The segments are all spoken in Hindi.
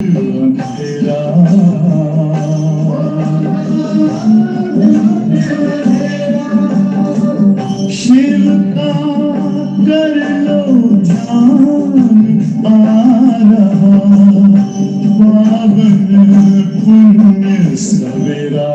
अंधेरा शिव का कर लो ध्यान आ रहा पावन पुण्य सवेरा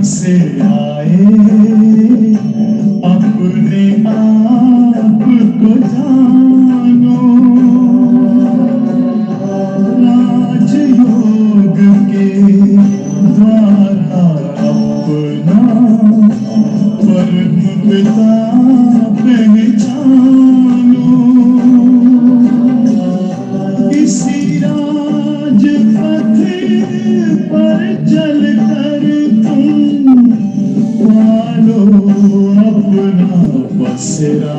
से आए अपने आप को जानो राजयोग के द्वारा अपना परम पिता पहचानो इसी राजपथ पर चलकर पालो अपना बसेरा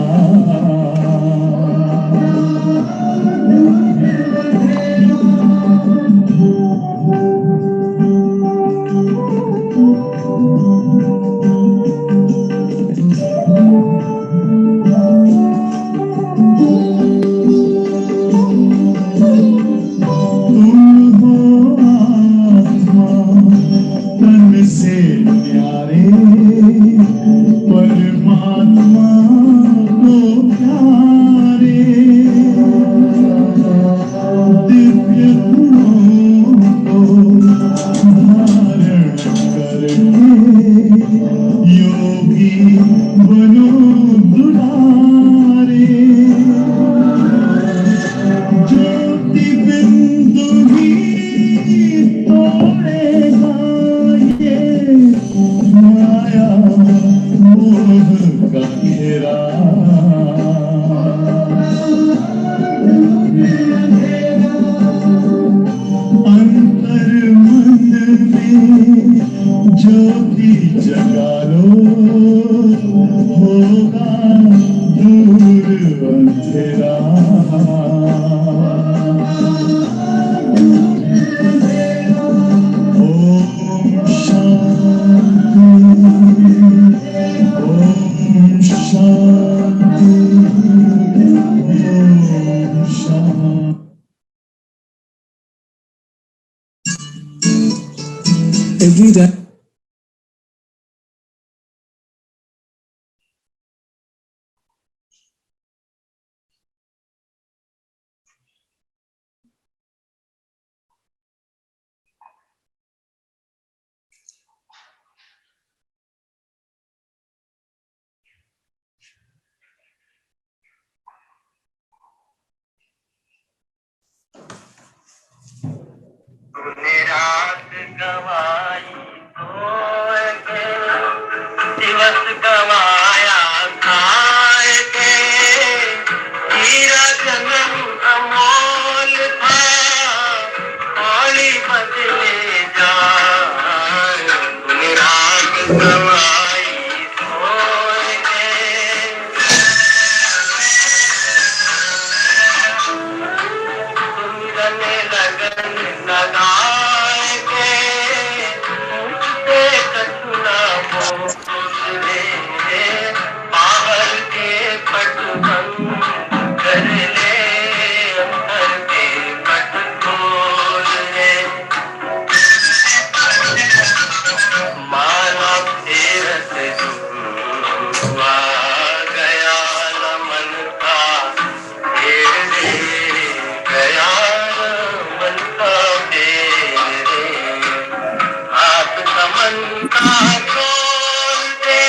ज्योति जगा लो होगा दूर अंधेरा ओम शांति ओम शांति ओम शांति। Every day रात गवाई दिवस गवाया खाए के हीरा जन्म अमोल था होली बदले जाए रात गवाई सोए सुंदने लगन लगाए के मुझसे कछुना मोले बाहर के पट बंद कर ले अंदर के पट खोल ले माना फेरत हुआ गया न मन का ढेर ले गया मन का ढेर आप समन का खोल दे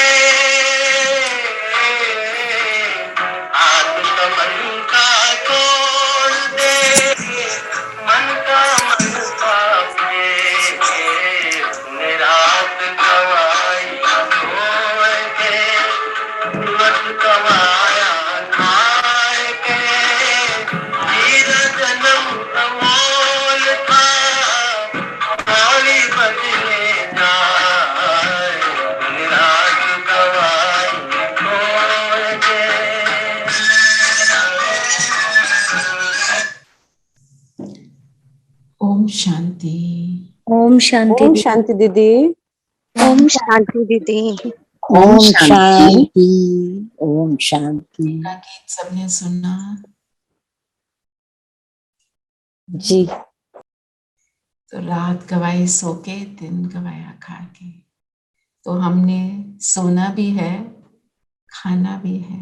शांति ओम दीदी। शांति दीदी। ओम शांति दीदी। ओम ओम शांति। ओम शांति। का गीत सबने सुना? जी। तो रात गवाई सो के, दिन गवाया खा के। तो हमने सोना भी है, खाना भी है,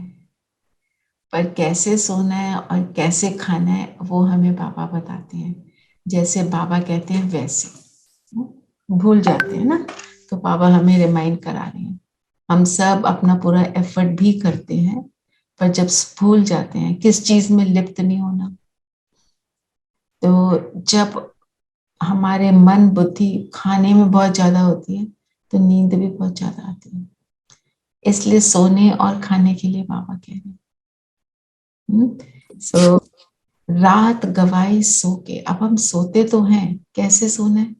पर कैसे सोना है और कैसे खाना है वो हमें बाबा बताते हैं। जैसे बाबा कहते हैं वैसे भूल जाते हैं ना, तो बाबा हमें रिमाइंड करा रहे हैं। हम सब अपना पूरा एफर्ट भी करते हैं, पर जब भूल जाते हैं, किस चीज में लिप्त नहीं होना। तो जब हमारे मन बुद्धि खाने में बहुत ज्यादा होती है, तो नींद भी बहुत ज्यादा आती है। इसलिए सोने और खाने के लिए बाबा कह रहे हैं। सो रात गवाई सो के। अब हम सोते तो हैं, कैसे सोना है?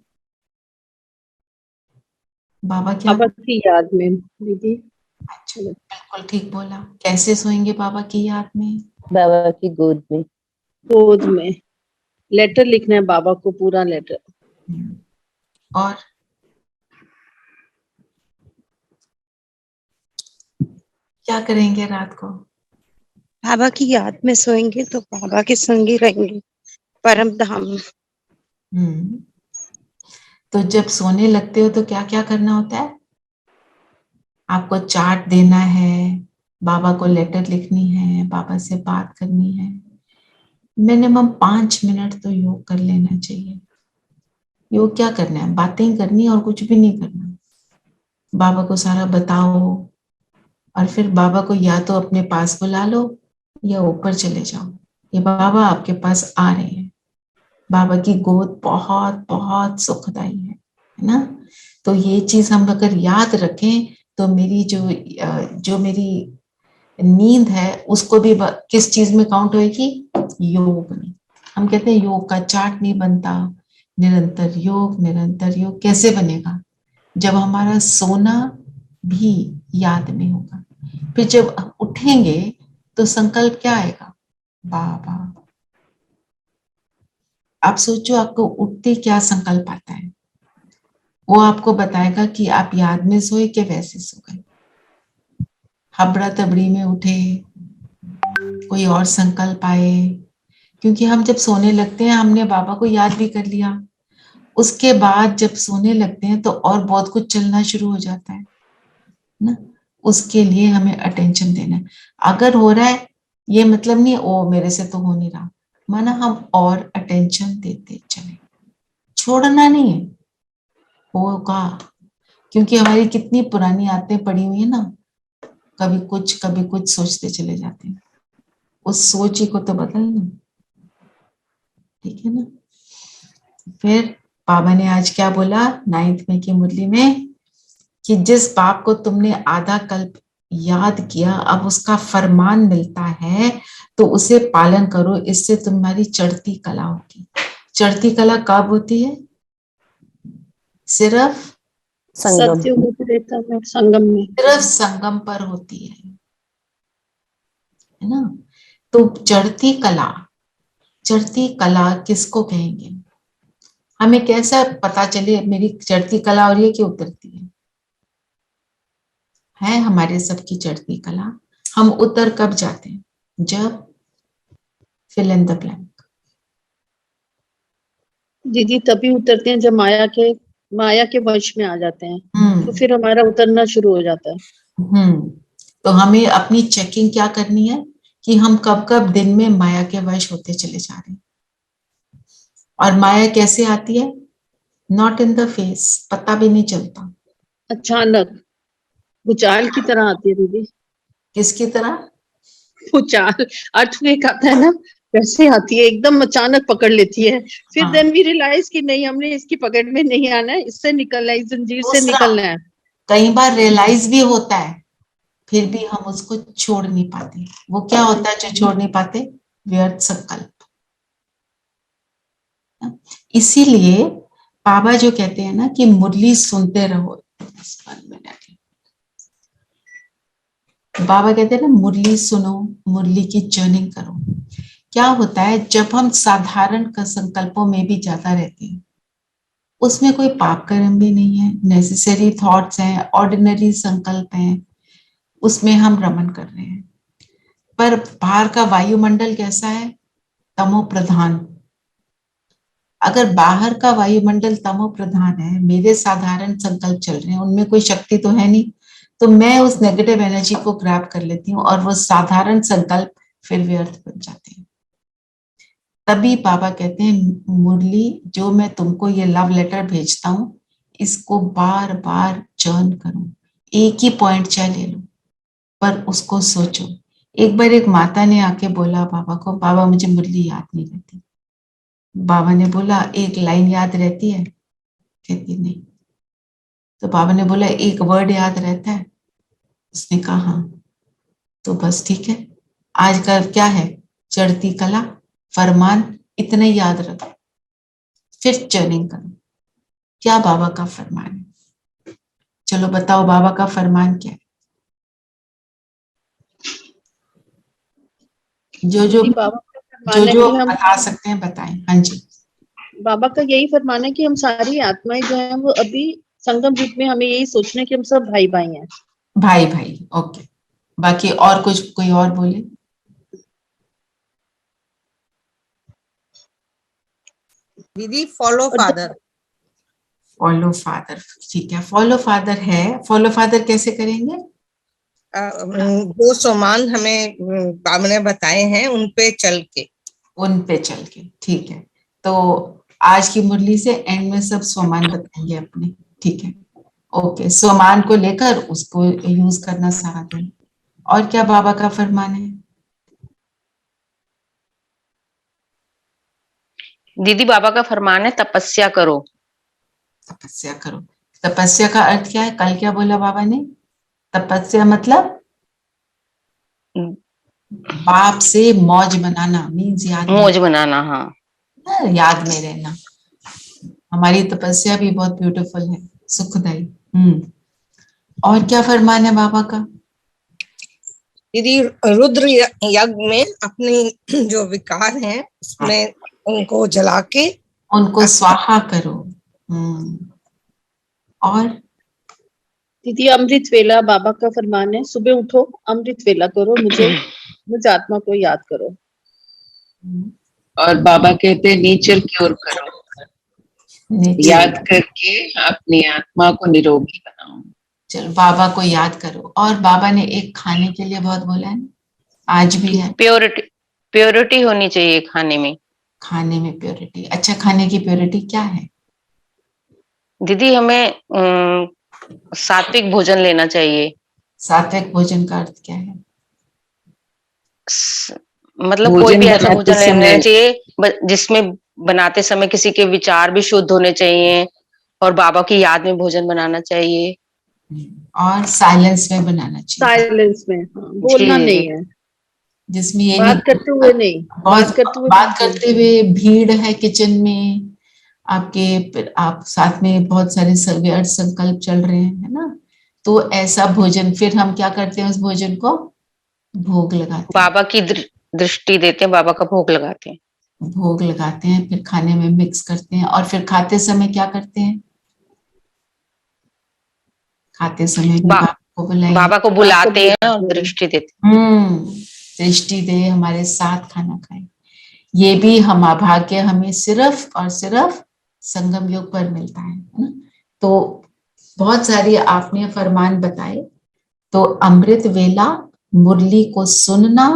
बाबा क्या? बाबा की याद में दीदी। अच्छा, बिल्कुल ठीक बोला। कैसे सोएंगे बाबा की याद में? बाबा की गोद में। गोद में। लेटर लिखना है बाबा को, पूरा लेटर। और क्या करेंगे रात को? बाबा की याद में सोएंगे तो बाबा के संग ही रहेंगे परम धाम में। तो जब सोने लगते हो तो क्या क्या करना होता है? आपको चार्ट देना है, बाबा को लेटर लिखनी है, बाबा से बात करनी है। मिनिमम 5 मिनट तो योग कर लेना चाहिए। योग क्या करना है? बातें करनी और कुछ भी नहीं करना। बाबा को सारा बताओ और फिर बाबा को या तो अपने पास बुला लो या ऊपर चले जाओ। ये बाबा आपके पास आ रहे हैं। बाबा की गोद बहुत बहुत सुखदाई है ना? तो ये चीज हम अगर याद रखें तो मेरी जो मेरी नींद है उसको भी किस चीज में काउंट होएगी? योग में। हम कहते हैं योग का चार्ट नहीं बनता। निरंतर योग, निरंतर योग कैसे बनेगा? जब हमारा सोना भी याद में होगा। फिर जब उठेंगे तो संकल्प क्या आएगा? बाबा। आप सोचो, आपको उठते क्या संकल्प आता है? वो आपको बताएगा कि आप याद में सोए कि वैसे सो गए, हबड़ा तबड़ी में उठे, कोई और संकल्प आए। क्योंकि हम जब सोने लगते हैं हमने बाबा को याद भी कर लिया, उसके बाद जब सोने लगते हैं तो और बहुत कुछ चलना शुरू हो जाता है ना। उसके लिए हमें अटेंशन देना है। अगर हो रहा है ये मतलब नहीं ओ मेरे से तो हो नहीं रहा, माना हम और अटेंशन देते चले, छोड़ना नहीं है, होगा। क्योंकि हमारी कितनी पुरानी आदतें पड़ी हुई है ना, कभी कुछ सोचते चले जाते हैं। उस सोच ही को तो बदलना, ठीक है ना। फिर बाबा ने आज क्या बोला 9th में की मुरली में कि जिस बाप को तुमने आधा कल्प याद किया अब उसका फरमान मिलता है तो उसे पालन करो, इससे तुम्हारी चढ़ती कला होगी। चढ़ती कला कब होती है? सिर्फ सत्युग त्रेता में, संगम में। सिर्फ संगम पर होती है ना। तो चढ़ती कला किसको कहेंगे? हमें कैसा पता चले मेरी चढ़ती कला और ये क्यों उतरती है हमारे सबकी चढ़ती कला। हम उतर कब जाते हैं? जब फिल इन द ब्लैंक। दीदी तभी उतरते हैं जब माया के वश में आ जाते हैं, तो फिर हमारा उतरना शुरू हो जाता है। तो हमें अपनी चेकिंग क्या करनी है कि हम कब कब दिन में माया के वश होते चले जा रहे हैं। और माया कैसे आती है? नॉट इन द फेस, पता भी नहीं चलता, अचानक भूचाल की तरह आती है दीदी। किसकी तरह? भूचाल अर्थक्वेक आता है ना, वैसे आती है, एकदम अचानक पकड़ लेती है। फिर देन वी रियलाइज कि नहीं, हमने इसकी पकड़ में नहीं आना है, इससे निकलना है, इस जंजीर से निकलना है। कई बार रियलाइज भी होता है, फिर भी हम उसको छोड़ नहीं पाते। वो क्या होता है जो छोड़ नहीं पाते? व्यर्थ संकल्प। इसीलिए बाबा जो कहते हैं ना कि मुरली सुनते रहो। बाबा कहते हैं ना मुरली सुनो, मुरली की चर्निंग करो। क्या होता है जब हम साधारण का संकल्पों में भी ज्यादा रहते हैं उसमें कोई पाप कर्म भी नहीं है, नेसेसरी थॉट्स हैं, ऑर्डिनरी संकल्प हैं, उसमें हम रमन कर रहे हैं। पर बाहर का वायुमंडल कैसा है? तमो प्रधान। अगर बाहर का वायुमंडल तमो प्रधान है, मेरे साधारण संकल्प चल रहे हैं, उनमें कोई शक्ति तो है नहीं, तो मैं उस नेगेटिव एनर्जी को ग्रैब कर लेती हूँ और वो साधारण संकल्प फिर व्यर्थ बन जाते हैं। तभी बाबा कहते हैं, मुरली जो मैं तुमको ये लव लेटर भेजता हूँ, इसको बार बार चर्न करो, एक ही पॉइंट चाहे ले लो, पर उसको सोचो। एक बार एक माता ने आके बोला बाबा को, बाबा मुझे मुरली याद नहीं रहती। बाबा ने बोला, एक लाइन याद रहती है? कहती नहीं। तो बाबा ने बोला, एक वर्ड याद रहता है? उसने कहा हाँ। तो बस ठीक है, आज का क्या है? चढ़ती कला, फरमान, इतना याद रखो, फिर चर्निंग करो। क्या बाबा का फरमान है? चलो बताओ, बाबा का फरमान क्या है? जो जो बाबा का जो फरमान है जो कि हम, बता सकते हैं बताएं। हाँ जी। बाबा का यही फरमान है कि हम सारी आत्माएं जो हैं वो अभी संगम युग में हमें यही सोचना है कि हम सब भाई भाई हैं। भाई भाई, ओके। बाकी और कुछ कोई और बोले? दीदी फॉलो और फादर। फॉलो फादर, ठीक है। फॉलो फादर है, फॉलो फादर कैसे करेंगे? जो सोमान हमें बाबा ने बताए हैं उन पे चल के। उन पे चल के, ठीक है। तो आज की मुरली से एंड में सब स्वमान बताएंगे अपने, ठीक है। ओके, स्वमान को लेकर उसको यूज करना सारा दिन। और क्या बाबा का फरमान है? दीदी बाबा का फरमान है तपस्या करो। तपस्या करो। तपस्या का अर्थ क्या है? कल क्या बोला बाबा ने? तपस्या मतलब बाप से मौज बनाना, मीन्स याद मौज बनाना, हाँ। याद में रहना। हमारी तपस्या भी बहुत ब्यूटीफुल है, सुखदाई। और क्या फरमान है बाबा का? दीदी रुद्र यज्ञ में अपनी जो विकार हैं उसमें उनको जला के उनको स्वाहा करो। और दीदी अमृत वेला बाबा का फरमान है, सुबह उठो, अमृत वेला करो, मुझ आत्मा को याद करो। और बाबा कहते हैं नेचर क्योर करो, याद करके अपनी आत्मा को निरोगी बनाओ। चलो बाबा को याद करो। और बाबा ने एक खाने के लिए बहुत बोला है, आज भी है। प्योरिटी, प्योरिटी होनी चाहिए खाने में। खाने में प्योरिटी। अच्छा, खाने की प्योरिटी क्या है? दीदी हमें सात्विक भोजन लेना चाहिए। सात्विक भोजन का अर्थ क्या है? मतलब कोई भी ऐसा भोजन लेना चाहिए जिसमें बनाते समय किसी के विचार भी शुद्ध होने चाहिए, और बाबा की याद में भोजन बनाना चाहिए। और साइलेंस में बनाना चाहिए। साइलेंस में, हाँ, बोलना नहीं है, जिसमें ये बात करते हुए नहीं, बात करते हुए भीड़ है किचन में आपके, आप साथ में बहुत सारे व्यर्थ संकल्प चल रहे हैं, है ना? तो ऐसा भोजन, फिर हम क्या करते हैं? उस भोजन को भोग लगाते हैं, बाबा की दृष्टि देते हैं, बाबा का भोग लगाते हैं। भोग लगाते हैं, फिर खाने में मिक्स करते हैं। और फिर खाते समय क्या करते हैं? खाते समय भी बाबा को बुलाएंगे, बाबा को बुलाते हैं और दृष्टि देते हैं। दृष्टि दे, हमारे साथ खाना खाए। ये भी हम भाग्य हमें सिर्फ और सिर्फ संगम योग पर मिलता है ना? तो बहुत सारी आपने फरमान बताए। तो अमृत वेला, मुरली को सुनना,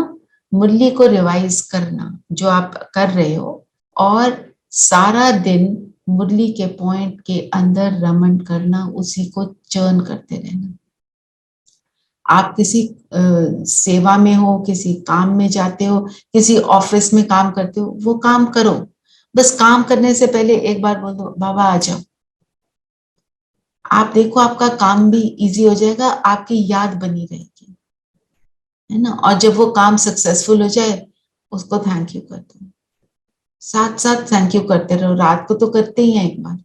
मुरली को रिवाइज करना जो आप कर रहे हो, और सारा दिन मुरली के पॉइंट के अंदर रमन करना, उसी को चर्न करते रहना। आप किसी सेवा में हो, किसी काम में जाते हो, किसी ऑफिस में काम करते हो, वो काम करो। बस काम करने से पहले एक बार बोल दो, बाबा आ जाओ। आप देखो आपका काम भी इजी हो जाएगा, आपकी याद बनी रहेगी, है ना? और जब वो काम सक्सेसफुल हो जाए, उसको थैंक यू कर दो। साथ साथ थैंक यू करते रहो। रात को तो करते ही हैं, एक बार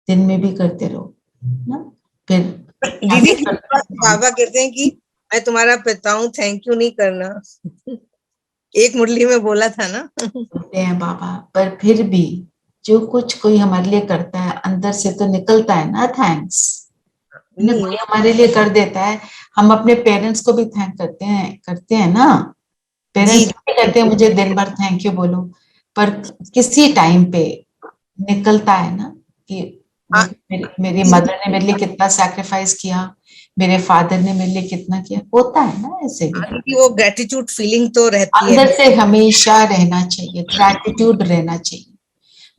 दिन में भी करते रहो ना। फिर दीदी बाबा कहते हैं कि मैं तुम्हारा पिता हूँ, थैंक यू नहीं करना। एक मुरली में बोला था ना। बोलते हैं बाबा, पर फिर भी जो कुछ कोई हमारे लिए करता है अंदर से तो निकलता है ना थैंक्स, कोई हमारे लिए कर देता है। हम अपने पेरेंट्स को भी थैंक करते हैं ना, पेरेंट्स भी कहते हैं मुझे दिन भर थैंक यू बोलो, पर किसी टाइम पे निकलता है ना कि मेरी मदर ने मेरे लिए कितना सैक्रिफाइस किया, मेरे फादर ने मेरे लिए कितना किया, होता है ना ऐसे भी। वो ग्रेटिट्यूड फीलिंग तो रहती है अंदर से हमेशा रहना चाहिए, ग्रैटिट्यूड रहना चाहिए,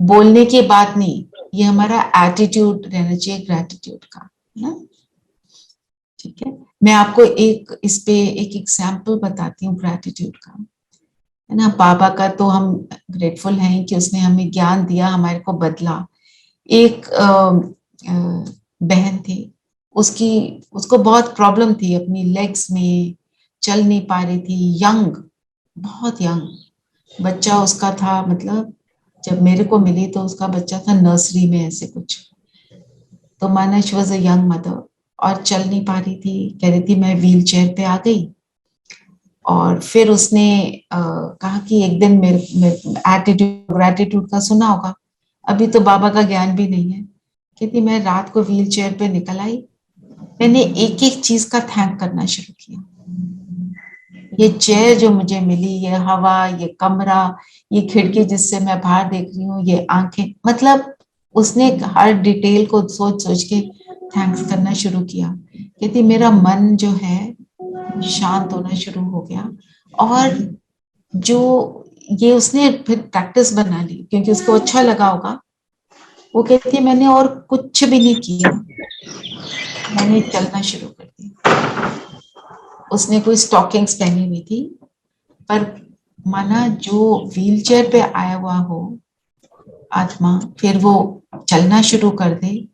बोलने की बात नहीं, ये हमारा एटीट्यूड रहना चाहिए ग्रैटिट्यूड का ना। ठीक है, मैं आपको इस पे एक एग्जाम्पल बताती हूँ ग्रैटिट्यूड का, है ना। बाबा का तो हम ग्रेटफुल हैं कि उसने हमें ज्ञान दिया, हमारे को बदला। एक बहन थी, उसको बहुत प्रॉब्लम थी अपनी लेग्स में, चल नहीं पा रही थी, यंग, बहुत यंग बच्चा उसका था, मतलब जब मेरे को मिली तो उसका बच्चा था नर्सरी में ऐसे कुछ। तो माना she was a young mother और चल नहीं पा रही थी, कह रही थी मैं व्हील चेयर पे आ गई। और फिर उसने कहा कि एक दिन मेरे एटीट्यूड ग्रैटिट्यूड का सुना होगा, अभी तो बाबा का ज्ञान भी नहीं है। कहती मैं रात को व्हील चेयर पे निकल आई, मैंने एक एक चीज का थैंक करना शुरू किया। ये चेयर जो मुझे मिली, ये हवा, ये कमरा, ये खिड़की जिससे मैं बाहर देख रही हूँ, ये आंखें, मतलब उसने हर डिटेल को सोच सोच के थैंक्स करना शुरू किया। कहती मेरा मन जो है शांत होना शुरू हो गया। और जो ये उसने फिर प्रैक्टिस बना ली क्योंकि उसको अच्छा लगा होगा। वो कहती है मैंने और कुछ भी नहीं किया, मैंने चलना शुरू कर दिया। उसने कोई स्टॉकिंग्स पहनी हुई थी, पर माना जो व्हीलचेयर पे आया हुआ हो आत्मा, फिर वो चलना शुरू कर दे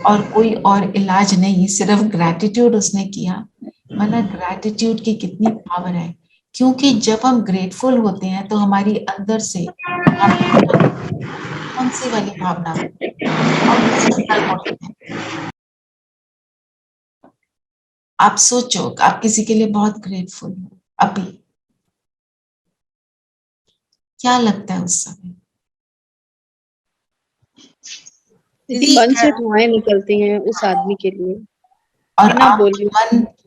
और कोई और इलाज नहीं, सिर्फ ग्रैटिट्यूड उसने किया। माना ग्रैटिट्यूड की कितनी पावर है, क्योंकि जब हम ग्रेटफुल होते हैं तो हमारी अंदर से कौन सी वाली भावना आप सोचो, आप किसी के लिए बहुत ग्रेटफुल हो, अभी क्या लगता है उस समय? दीदी मन से दुआएं निकलती हैं उस आदमी के लिए, और बिना बोले।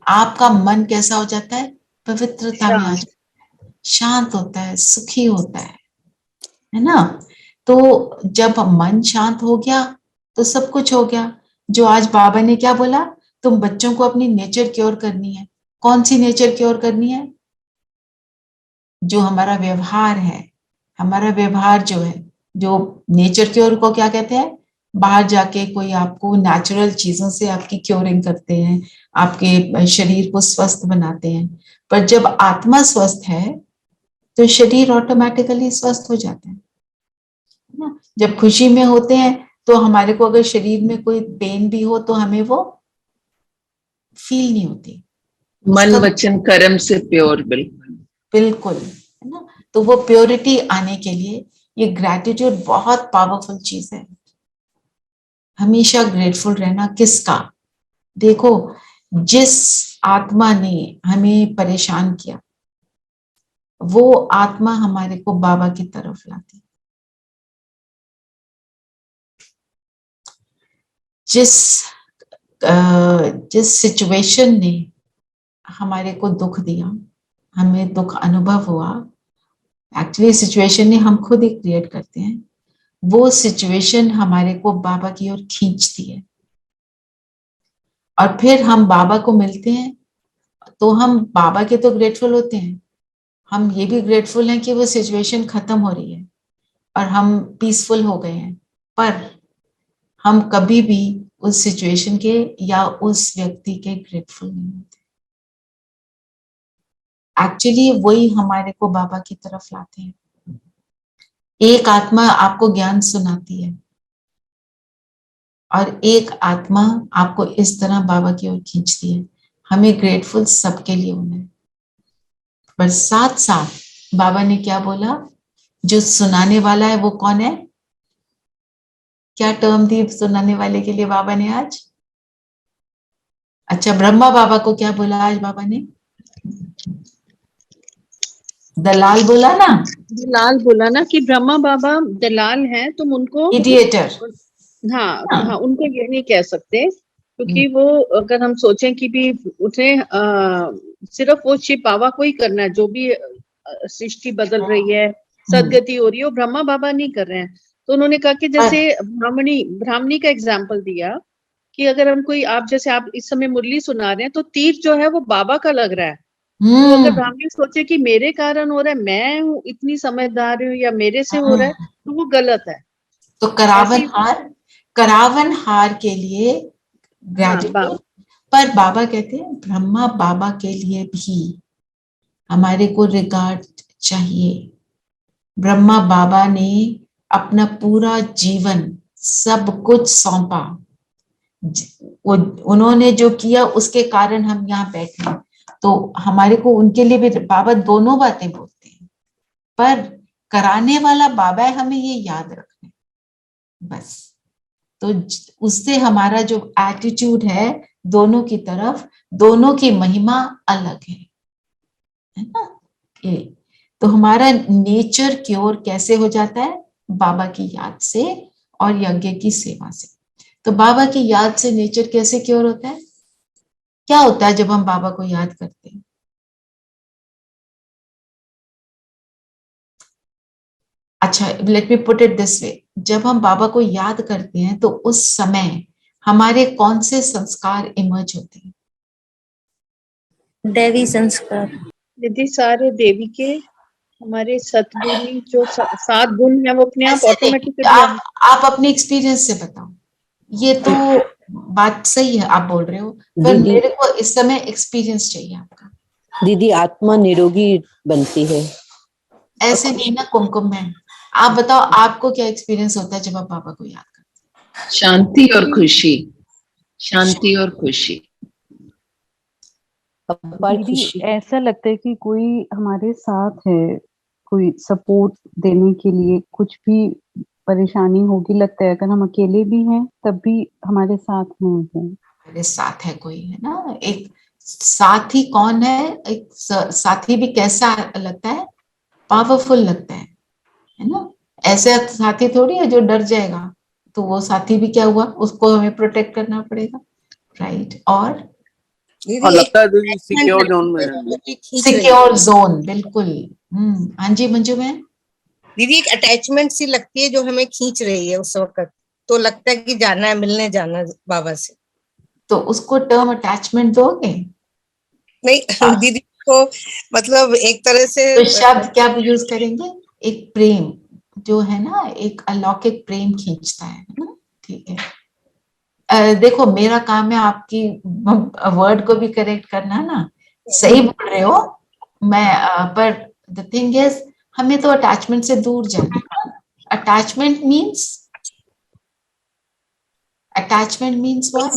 आपका मन कैसा हो जाता है? पवित्रता में आ जाता है, शांत होता है, सुखी होता है ना। तो जब मन शांत हो गया तो सब कुछ हो गया। जो आज बाबा ने क्या बोला, तुम बच्चों को अपनी नेचर क्योर करनी है। कौन सी नेचर क्योर करनी है? जो हमारा व्यवहार है, हमारा व्यवहार जो है, जो नेचर क्योर को क्या कहते हैं? बाहर जाके कोई आपको नेचुरल चीजों से आपकी क्योरिंग करते हैं, आपके शरीर को स्वस्थ बनाते हैं। पर जब आत्मा स्वस्थ है तो शरीर ऑटोमेटिकली स्वस्थ हो जाता है ना। जब खुशी में होते हैं तो हमारे को अगर शरीर में कोई पेन भी हो तो हमें वो फील नहीं होती। मन वचन कर्म से प्योर, बिल्कुल बिल्कुल, है ना। तो वो प्योरिटी आने के लिए ये ग्रैटिट्यूड बहुत पावरफुल चीज है। हमेशा ग्रेटफुल रहना किसका? देखो, जिस आत्मा ने हमें परेशान किया वो आत्मा हमारे को बाबा की तरफ लाती। जिस सिचुएशन ने हमारे को दुख दिया, हमें दुख अनुभव हुआ, एक्चुअली सिचुएशन ने हम खुद ही क्रिएट करते हैं, वो सिचुएशन हमारे को बाबा की ओर खींचती है। और फिर हम बाबा को मिलते हैं तो हम बाबा के तो ग्रेटफुल होते हैं, हम ये भी ग्रेटफुल हैं कि वो सिचुएशन खत्म हो रही है और हम पीसफुल हो गए हैं। पर हम कभी भी उस सिचुएशन के या उस व्यक्ति के ग्रेटफुल नहीं होते। एक्चुअली वही हमारे को बाबा की तरफ लाते हैं। एक आत्मा आपको ज्ञान सुनाती है और एक आत्मा आपको इस तरह बाबा की ओर खींचती है। हमें ग्रेटफुल सबके लिए होना है, पर साथ साथ बाबा ने क्या बोला, जो सुनाने वाला है वो कौन है? क्या टर्म दी सुनाने वाले के लिए बाबा ने आज? अच्छा, ब्रह्मा बाबा को क्या बोला आज बाबा ने? दलाल बोला ना, दलाल बोला ना कि ब्रह्मा बाबा दलाल हैं, तुम उनको मीडिएटर। हाँ हाँ उनको ये नहीं कह सकते, क्योंकि वो अगर हम सोचें कि भी उन्हें सिर्फ वो शिव बाबा को ही करना है, जो भी सृष्टि बदल रही है, सदगति हो रही है, वो ब्रह्मा बाबा नहीं कर रहे हैं। तो उन्होंने कहा कि जैसे ब्राह्मणी का एग्जाम्पल दिया कि अगर हम कोई, आप जैसे आप इस समय मुरली सुना रहे हैं तो तीर जो है वो बाबा का लग रहा है, तो अगर ब्राह्मणी सोचे कि मेरे कारण हो रहा है, मैं हूँ इतनी समझदार हूँ या मेरे से हो रहा है, तो वो गलत है। तो करावन हार के लिए ग्रेटिट्यूड, पर बाबा कहते हैं ब्रह्मा बाबा के लिए भी हमारे को रिगार्ड चाहिए। ब्रह्मा बाबा ने अपना पूरा जीवन सब कुछ सौंपा, उन्होंने जो किया उसके कारण हम यहाँ बैठे हैं। तो हमारे को उनके लिए भी बाबा दोनों बातें बोलते हैं, पर कराने वाला बाबा है, हमें ये याद रखना है बस। तो उससे हमारा जो एटीट्यूड है दोनों की तरफ, दोनों की महिमा अलग है ना। ये तो हमारा नेचर क्योर कैसे हो जाता है? बाबा की याद से और यज्ञ की सेवा से। तो बाबा की याद से नेचर कैसे क्योर होता है? क्या होता है जब हम बाबा को याद करते हैं? अच्छा, let me put it this way, जब हम बाबा को याद करते हैं तो उस समय हमारे कौन से संस्कार इमर्ज होते हैं? देवी संस्कार। यदि सारे देवी के हमारे सतगुणी जो 7 गुण है वो अपने आप ऑटोमेटिकली। आप अपने एक्सपीरियंस से बताओ। ये तो बात सही है आप बोल रहे हो, पर मेरे को इस समय एक्सपीरियंस चाहिए आपका। दीदी आत्मा निरोगी बनती है। ऐसे नहीं ना कुमकुम में। आप बताओ आपको क्या एक्सपीरियंस होता है जब आप बाबा को याद करते हैं? शांति और खुशी, शांति और खुशी। दीदी ऐसा लगता है कि कोई हमारे साथ है, कोई सपोर्ट देने के लिए, कुछ भी परेशानी होगी लगता है, अगर हम अकेले भी हैं तब भी हमारे साथ हैं वो। हमारे साथ है कोई, है ना। एक साथी कौन है? एक साथी भी कैसा लगता है? पावरफुल लगता है ना। ऐसे साथी थोड़ी है जो डर जाएगा, तो वो साथी भी क्या हुआ, उसको हमें प्रोटेक्ट करना पड़ेगा, राइट। और लगता है दीदी सिक्योर जोन में है। सिक्योर जोन, बिल्कुल। हाँ जी मंजू मैम। दीदी एक अटैचमेंट सी लगती है जो हमें खींच रही है उस वक्त, तो लगता है कि जाना है, मिलने जाना बाबा से। तो उसको टर्म अटैचमेंट दोगे? नहीं दीदी को मतलब एक तरह से तो शब्द क्या यूज करेंगे? एक प्रेम जो है ना, एक अलौकिक प्रेम खींचता है ना। ठीक है, देखो मेरा काम है आपकी वर्ड को भी करेक्ट करना ना। सही बोल रहे हो मैं, पर द थिंग इज हमें तो अटैचमेंट से दूर जाना है। Attachment means what?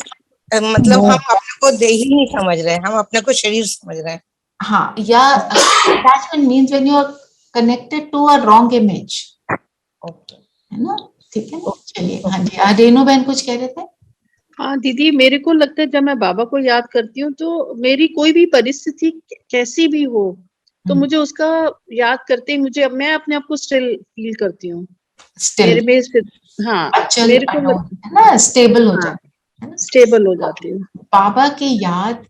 मतलब हम अपने को देही नहीं समझ रहे हैं, हम अपने को शरीर समझ रहे हैं। हाँ, या attachment means when you are connected to a wrong image, है ना। ठीक है, चलिए। हाँ जी, रेनू बहन कुछ कह रहे थे। हाँ दीदी, मेरे को लगता है जब मैं बाबा को याद करती हूँ तो मेरी कोई भी परिस्थिति कैसी भी हो, तो मुझे उसका याद करते ही मुझे, मैं अपने आप को स्टिल फील करती हूँ। मेरे में हाँ, मेरे को है ना, स्टेबल हो जाती है, स्टेबल हो जाती हूँ। बाबा की याद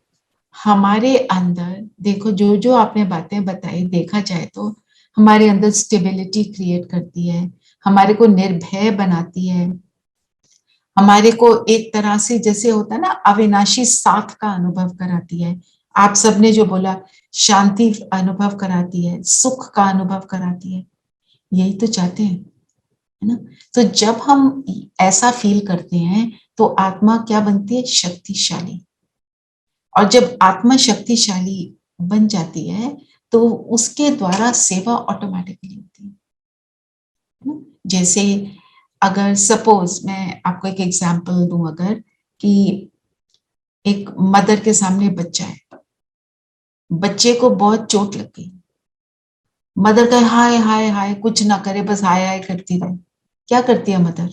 हमारे अंदर, देखो जो जो आपने बातें बताई, देखा जाए तो हमारे अंदर स्टेबिलिटी क्रिएट करती है, हमारे को निर्भय बनाती है, हमारे को एक तरह से जैसे होता है ना अविनाशी साथ का अनुभव कराती है। आप सबने जो बोला, शांति अनुभव कराती है, सुख का अनुभव कराती है, यही तो चाहते हैं, है ना। तो जब हम ऐसा फील करते हैं तो आत्मा क्या बनती है? शक्तिशाली। और जब आत्मा शक्तिशाली बन जाती है तो उसके द्वारा सेवा ऑटोमेटिकली होती है। जैसे अगर सपोज मैं आपको एक एग्जांपल दूं, अगर कि एक मदर के सामने बच्चा है, बच्चे को बहुत चोट लग गई, मदर कहे हाय हाय हाय, कुछ ना करे, बस हाय हाय करती रहे। क्या करती है मदर?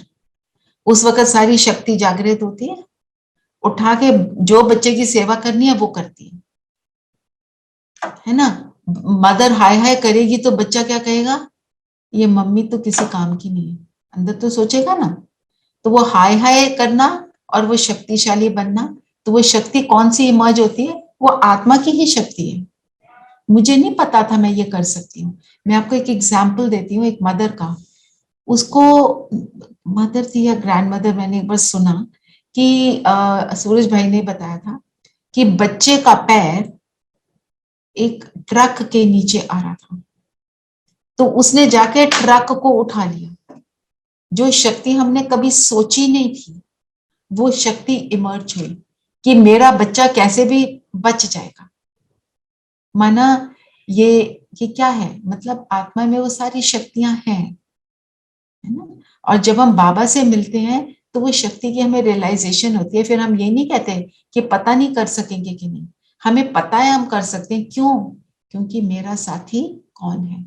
उस वक्त सारी शक्ति जागृत होती है, उठा के जो बच्चे की सेवा करनी है वो करती है ना। मदर हाय हाय करेगी तो बच्चा क्या कहेगा, ये मम्मी तो किसी काम की नहीं है, अंदर तो सोचेगा ना। तो वो हाय हाय करना और वो शक्तिशाली बनना, तो वो शक्ति कौन सी इमर्ज होती है, वो आत्मा की ही शक्ति है। मुझे नहीं पता था मैं ये कर सकती हूँ। मैं आपको एक एग्जाम्पल देती हूँ, एक मदर का। उसको मदर थी या ग्रैंड मदर, मैंने एक बार सुना कि सूरज भाई ने बताया था कि बच्चे का पैर एक ट्रक के नीचे आ रहा था, तो उसने जाके ट्रक को उठा लिया। जो शक्ति हमने कभी सोची नहीं थी, वो शक्ति इमर्ज हुई कि मेरा बच्चा कैसे भी बच जाएगा। माना ये क्या है, मतलब आत्मा में वो सारी शक्तियां हैं, है ना। और जब हम बाबा से मिलते हैं तो वो शक्ति की हमें रियलाइजेशन होती है। फिर हम ये नहीं कहते कि पता नहीं कर सकेंगे कि नहीं, हमें पता है हम कर सकते हैं। क्यों? क्योंकि मेरा साथी कौन है।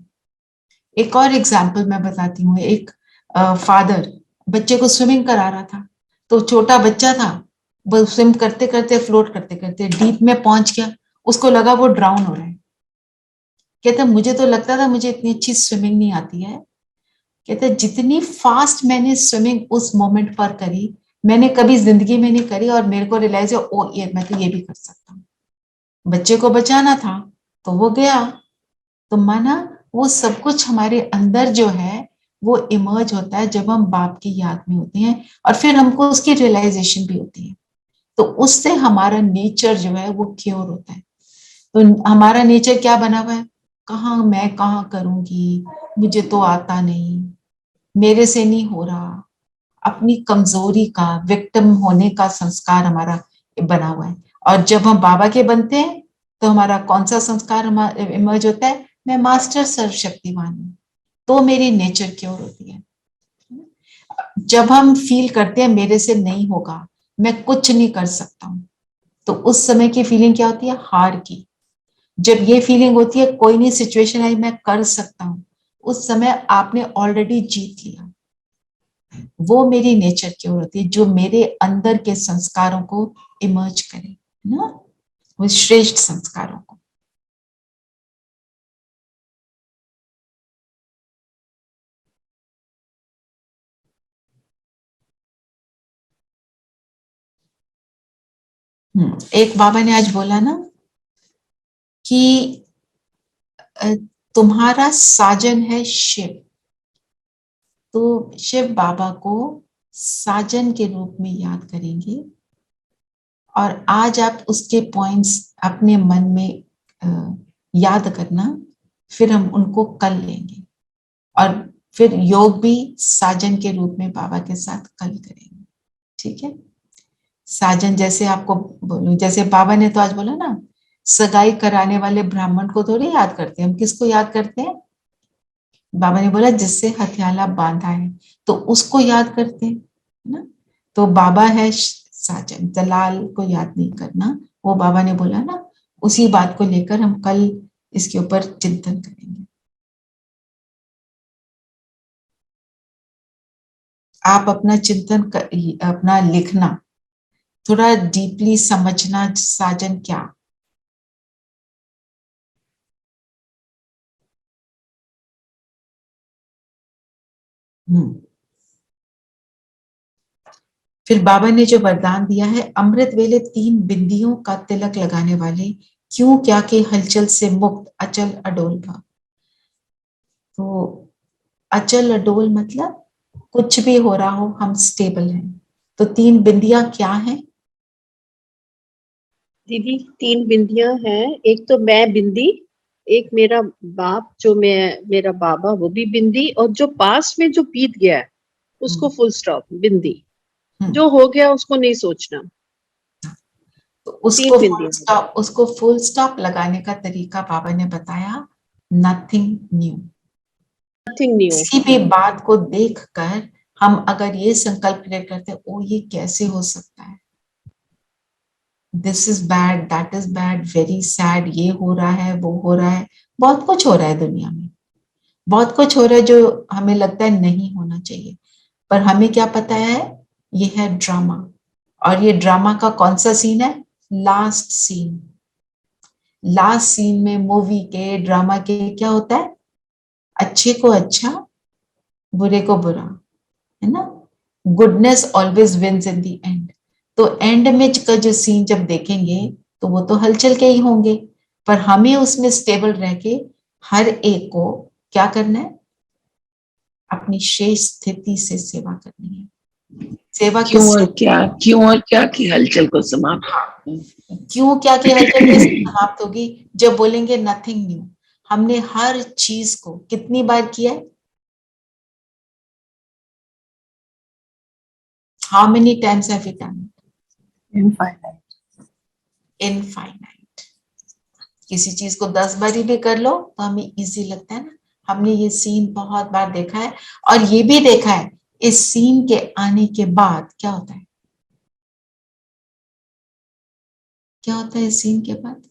एक और एग्जाम्पल मैं बताती हूँ। एक फादर बच्चे को स्विमिंग करा रहा था, तो छोटा बच्चा था, वो स्विम करते करते फ्लोट करते करते डीप में पहुंच गया। उसको लगा वो ड्राउन हो रहा है। कहते मुझे तो लगता था मुझे इतनी अच्छी स्विमिंग नहीं आती है। कहते जितनी फास्ट मैंने स्विमिंग उस मोमेंट पर करी, मैंने कभी जिंदगी में नहीं करी। और मेरे को रियलाइज है, ओ ये मैं तो ये भी कर सकता हूँ। बच्चे को बचाना था तो वो गया। तो माना वो सब कुछ हमारे अंदर जो है वो इमर्ज होता है जब हम बाप की याद में होते हैं, और फिर हमको उसकी रियलाइजेशन भी होती है। तो उससे हमारा नेचर जो है वो क्योर होता है। तो हमारा नेचर क्या बना हुआ है, मैं कहाँ करूंगी, मुझे तो आता नहीं, मेरे से नहीं हो रहा। अपनी कमजोरी का, विक्टिम होने का संस्कार हमारा बना हुआ है। और जब हम बाबा के बनते हैं तो हमारा कौन सा संस्कार इमर्ज होता है, मैं मास्टर सर्वशक्तिमान हूँ, तो मेरी नेचर क्योर होती है। जब हम फील करते हैं मेरे से नहीं होगा, मैं कुछ नहीं कर सकता हूँ, तो उस समय की फीलिंग क्या होती है, हार की। जब ये फीलिंग होती है कोई नहीं सिचुएशन आई मैं कर सकता हूँ, उस समय आपने ऑलरेडी जीत लिया। वो मेरी नेचर की ओर होती है, जो मेरे अंदर के संस्कारों को इमर्ज करे ना, वो श्रेष्ठ संस्कारों को। एक बाबा ने आज बोला ना कि तुम्हारा साजन है शिव। तो शिव बाबा को साजन के रूप में याद करेंगे, और आज आप उसके पॉइंट्स अपने मन में याद करना, फिर हम उनको कल लेंगे। और फिर योग भी साजन के रूप में बाबा के साथ कल करेंगे। ठीक है। साजन जैसे आपको बोलूं, जैसे बाबा ने तो आज बोला ना, सगाई कराने वाले ब्राह्मण को थोड़ी याद करते हैं, हम किसको याद करते हैं? बाबा ने बोला जिससे हथियाला बांधा है, तो उसको याद करते हैं ना। तो बाबा है साजन, दलाल को याद नहीं करना, वो बाबा ने बोला ना। उसी बात को लेकर हम कल इसके ऊपर चिंतन करेंगे। आप अपना चिंतन अपना लिखना, थोड़ा डीपली समझना साजन क्या। फिर बाबा ने जो वरदान दिया है, अमृत वेले 3 बिंदियों का तिलक लगाने वाले क्यों क्या के हलचल से मुक्त अचल अडोल भव। तो अचल अडोल मतलब कुछ भी हो रहा हो हम स्टेबल हैं। तो 3 बिंदियां क्या हैं दीदी? 3 बिंदियां हैं। एक तो मैं बिंदी, एक मेरा बाप जो मेरा बाबा वो भी बिंदी, और जो पास में जो बीत गया है उसको फुल स्टॉप बिंदी। जो हो गया उसको नहीं सोचना। तो उसको फुल स्टॉप लगाने का तरीका बाबा ने बताया, नथिंग न्यू। Nothing new. किसी भी बात को देखकर हम अगर ये संकल्प करते हैं, ओ ये कैसे हो सकता है, this is bad, that is bad, very sad, ये हो रहा है, वो हो रहा है, बहुत कुछ हो रहा है दुनिया में, बहुत कुछ हो रहा है जो हमें लगता है नहीं होना चाहिए, पर हमें क्या पता है ये है ड्रामा। और ये ड्रामा का कौन सा सीन है, लास्ट सीन। लास्ट सीन में मूवी के, ड्रामा के क्या होता है? अच्छे को अच्छा, बुरे को बुरा, है ना? Goodness always wins in the end. तो एंड में का जो सीन जब देखेंगे तो वो तो हलचल के ही होंगे, पर हमें उसमें स्टेबल रह के हर एक को क्या करना है? अपनी शेष स्थिति से सेवा करनी है। सेवा क्यों और क्या की हलचल को समाप्त, क्यों क्या की हलचल कैसे समाप्त होगी? जब बोलेंगे नथिंग न्यू। हमने हर चीज को कितनी बार किया है? How many times have we done it? Infinite. किसी चीज को 10 बारी भी कर लो तो हमें इजी लगता है ना। हमने ये सीन बहुत बार देखा है, और ये भी देखा है इस सीन के आने के बाद क्या होता है। क्या होता है इस सीन के बाद?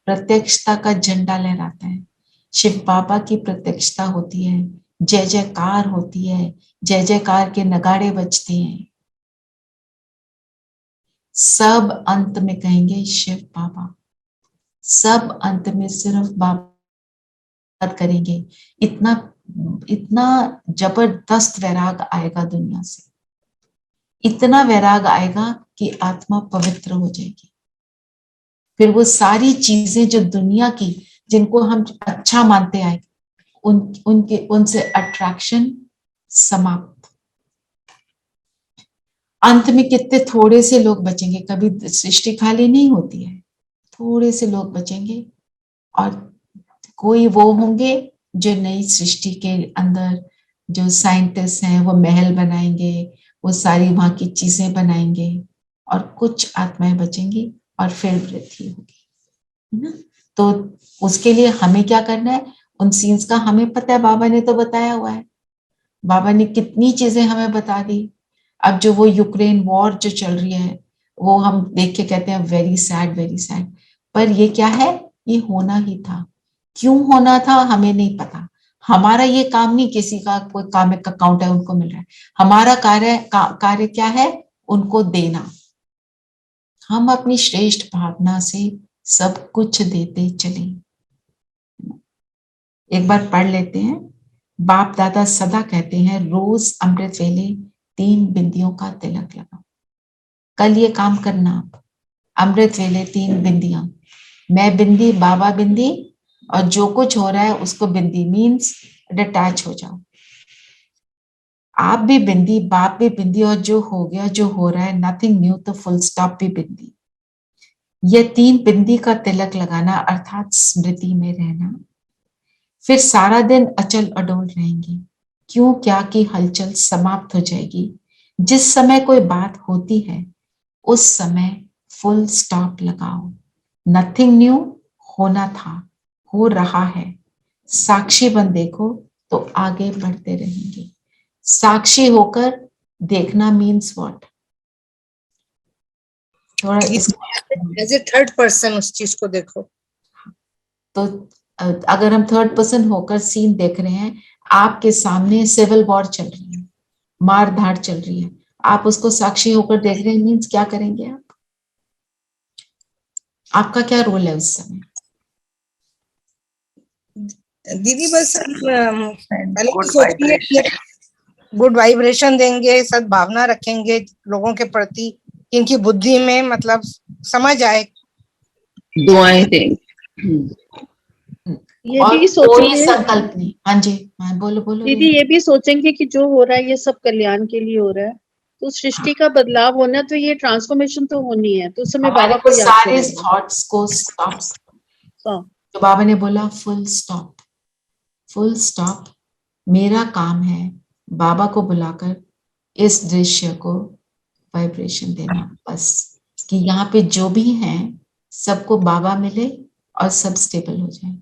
प्रत्यक्षता का झंडा लहराता है, शिव बाबा की प्रत्यक्षता होती है, जय जयकार होती है, जय जयकार के नगाड़े बजते हैं। सब अंत में कहेंगे शिव बाबा, सब अंत में सिर्फ बाबा करेंगे। इतना इतना जबरदस्त वैराग आएगा दुनिया से, इतना वैराग आएगा कि आत्मा पवित्र हो जाएगी। फिर वो सारी चीजें जो दुनिया की, जिनको हम अच्छा मानते आए, उनसे अट्रैक्शन समाप्त। अंत में कितने थोड़े से लोग बचेंगे, कभी सृष्टि खाली नहीं होती है, थोड़े से लोग बचेंगे, और कोई वो होंगे जो नई सृष्टि के अंदर जो साइंटिस्ट हैं वो महल बनाएंगे, वो सारी वहां की चीजें बनाएंगे, और कुछ आत्माएं बचेंगी और फिर वृद्धि होगी, है ना? तो उसके लिए हमें क्या करना है? उन सीन्स का हमें पता है, बाबा ने तो बताया हुआ है, बाबा ने कितनी चीजें हमें बता दी। अब जो वो यूक्रेन वॉर जो चल रही है, वो हम देख के कहते हैं वेरी सैड, वेरी सैड, पर ये क्या है? ये होना ही था। क्यों होना था हमें नहीं पता। हमारा ये काम नहीं, किसी का कोई काम का अकाउंट है उनको मिल रहा है, हमारा कार्य क्या है? उनको देना। हम अपनी श्रेष्ठ भावना से सब कुछ देते चले। एक बार पढ़ लेते हैं। बाप दादा सदा कहते हैं रोज अमृत वेले 3 बिंदियों का तिलक लगाओ। कल ये काम करना आप, अमृत वेले 3 बिंदियां, मैं बिंदी, बाबा बिंदी, और जो कुछ हो रहा है उसको बिंदी मीन्स डिटैच हो जाओ। आप भी बिंदी, बाप भी बिंदी, और जो हो गया, जो हो रहा है, नथिंग न्यू, तो फुल स्टॉप भी बिंदी। ये 3 बिंदी का तिलक लगाना अर्थात स्मृति में रहना। फिर सारा दिन अचल अडोल रहेंगे। क्यों क्या की हलचल समाप्त हो जाएगी। जिस समय कोई बात होती है उस समय फुल स्टॉप लगाओ। नथिंग न्यू, होना था, हो रहा है। साक्षी बन देखो तो आगे बढ़ते रहेंगे। साक्षी होकर देखना मीन्स व्हाट? थोड़ा एज ए थर्ड पर्सन उस चीज को देखो। तो अगर हम थर्ड पर्सन होकर सीन देख रहे हैं, आपके सामने सिविल वॉर चल रही है, मार धाड़ चल रही है, आप उसको साक्षी होकर देख रहे हैं, मीन्स क्या करेंगे आप? आपका क्या रोल है उस समय? दीदी बस पहले तो सोचिए कि गुड वाइब्रेशन देंगे, सद्भावना रखेंगे लोगों के प्रति, इनकी बुद्धि में मतलब समझ आए, दुआएं देंगे। ये भी सोचेंगे, संकल्प नहीं। हाँ जी, बोलो बोलो दीदी, ये भी सोचेंगे कि जो हो रहा है ये सब कल्याण के लिए हो रहा है, तो सृष्टि का बदलाव होना, तो ये ट्रांसफॉर्मेशन तो होनी है, तो उस समय बाबा को याद सारे करेंगे। थॉट्स को स्टॉप। तो बाबा ने बोला फुल स्टॉप, फुल स्टॉप। मेरा काम है बाबा को बुलाकर इस दृश्य को वाइब्रेशन देना, बस कि यहाँ पे जो भी हैं सबको बाबा मिले और सब स्टेबल हो जाए।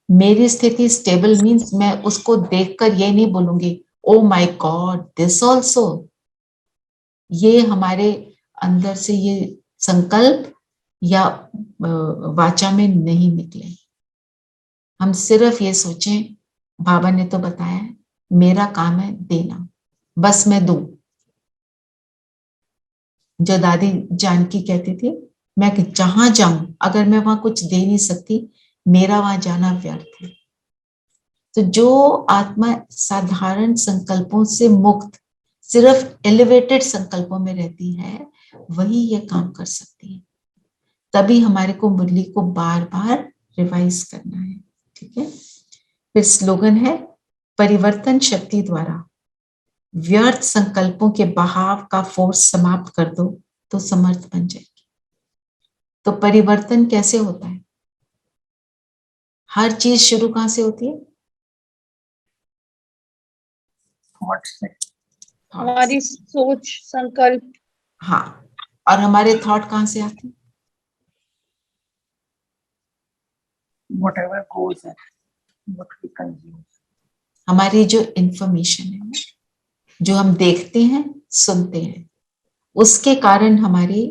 मेरी स्थिति स्टेबल मीन्स मैं उसको देखकर ये नहीं बोलूंगी oh my God this also. ये हमारे अंदर से ये संकल्प या वाचा में नहीं निकले। हम सिर्फ ये सोचें बाबा ने तो बताया मेरा काम है देना, बस मैं दूं। जो दादी जानकी कहती थी मैं जहां जाऊं, अगर मैं वहां कुछ दे नहीं सकती, मेरा वहां जाना व्यर्थ है। तो जो आत्मा साधारण संकल्पों से मुक्त सिर्फ एलिवेटेड संकल्पों में रहती है, वही ये काम कर सकती है। तभी हमारे को मुरली को बार बार रिवाइज करना है। ठीक है। फिर स्लोगन है, परिवर्तन शक्ति द्वारा व्यर्थ संकल्पों के बहाव का फोर्स समाप्त कर दो तो समर्थ बन जाएगी। तो परिवर्तन कैसे होता है? हर चीज शुरू कहां से होती है? थॉट से। हमारी सोच, संकल्प। हाँ, और हमारे थॉट कहां से आते हैं? whatever goes in, what we consume. हमारी जो इंफॉर्मेशन है, जो हम देखते हैं, सुनते हैं, उसके कारण हमारे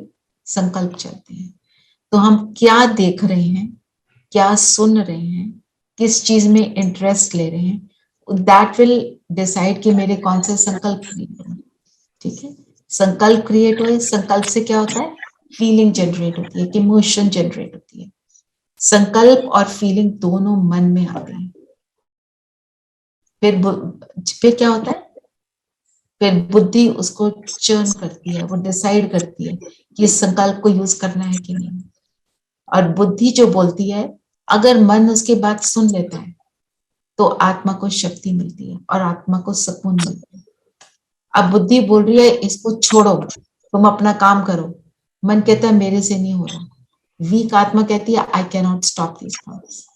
संकल्प चलते हैं। तो हम क्या देख रहे हैं, क्या सुन रहे हैं, किस चीज में इंटरेस्ट ले रहे हैं, दैट विल डिसाइड कि मेरे कौन से संकल्प क्रिएट होंगे। ठीक है। संकल्प क्रिएट हुए, संकल्प से क्या होता है? फीलिंग जनरेट होती है, इमोशन जनरेट होती है। संकल्प और फीलिंग दोनों मन में आते हैं। फिर क्या होता है? फिर बुद्धि उसको चर्न करती है, वो डिसाइड करती है कि इस संकल्प को यूज करना है कि नहीं। और बुद्धि जो बोलती है, अगर मन उसकी बात सुन लेता है तो आत्मा को शक्ति मिलती है और आत्मा को सुकून मिलता है। अब बुद्धि बोल रही है इसको छोड़ो, तुम अपना काम करो। मन कहता है मेरे से नहीं हो रहा। वीक आत्मा कहती है I can not stop this thoughts.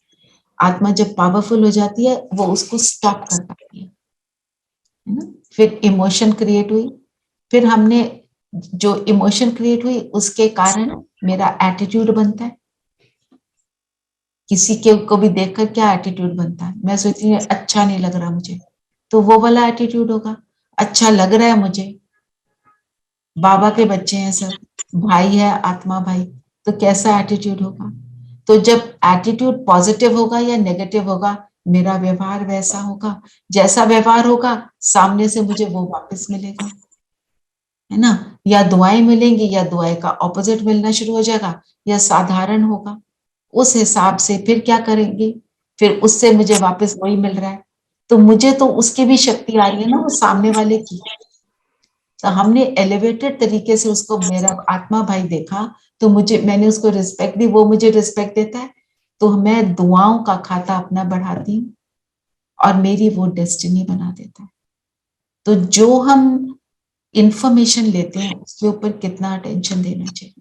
आत्मा जब पावरफुल हो जाती है, वो उसको स्टॉप कर पाती है ना। फिर इमोशन क्रिएट हुई, फिर हमने जो इमोशन क्रिएट हुई उसके कारण मेरा एटीट्यूड बनता है। किसी के को भी देखकर क्या एटीट्यूड बनता है? मैं सोचती हूँ अच्छा नहीं लग रहा मुझे, तो वो वाला एटीट्यूड होगा। अच्छा लग रहा है मुझे, बाबा के बच्चे हैं सब, भाई है आत्मा भाई, तो कैसा एटीट्यूड होगा? तो जब एटीट्यूड पॉजिटिव होगा या नेगेटिव होगा, मेरा व्यवहार वैसा होगा। जैसा व्यवहार होगा, सामने से मुझे वो वापस मिलेगा, है ना। या दुआएं मिलेंगी, या दुआएं का ऑपोजिट मिलना शुरू हो जाएगा, या साधारण होगा। उस हिसाब से फिर क्या करेंगे? फिर उससे मुझे वापस वही मिल रहा है, तो मुझे तो उसकी भी शक्ति आ रही है ना, वो सामने वाले की। तो हमने एलिवेटेड तरीके से उसको मेरा आत्मा भाई देखा, तो मैंने उसको रिस्पेक्ट दी, वो मुझे रिस्पेक्ट देता है, तो मैं दुआओं का खाता अपना बढ़ाती हूँ और मेरी वो डेस्टिनी बना देता है। तो जो हम इंफॉर्मेशन लेते हैं उसके ऊपर कितना अटेंशन देना चाहिए।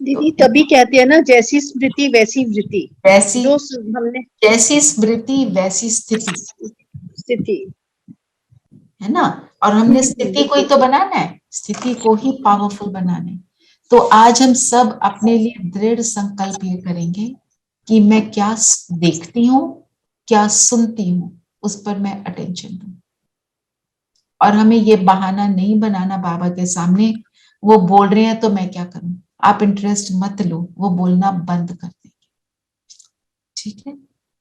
दीदी तभी कहते हैं ना, जैसी स्मृति वैसी वृत्ति। वैसी जो हमने, जैसी स्मृति वैसी स्थिति, है ना। और हमने स्थिति को ही तो बनाना है, स्थिति को ही पावरफुल बनाना है। तो आज हम सब अपने लिए दृढ़ संकल्प ये करेंगे कि मैं क्या देखती हूँ, क्या सुनती हूँ, उस पर मैं अटेंशन दूं। और हमें ये बहाना नहीं बनाना बाबा के सामने, वो बोल रहे हैं तो मैं क्या करूं। आप इंटरेस्ट मत लो, वो बोलना बंद कर देंगे। ठीक है।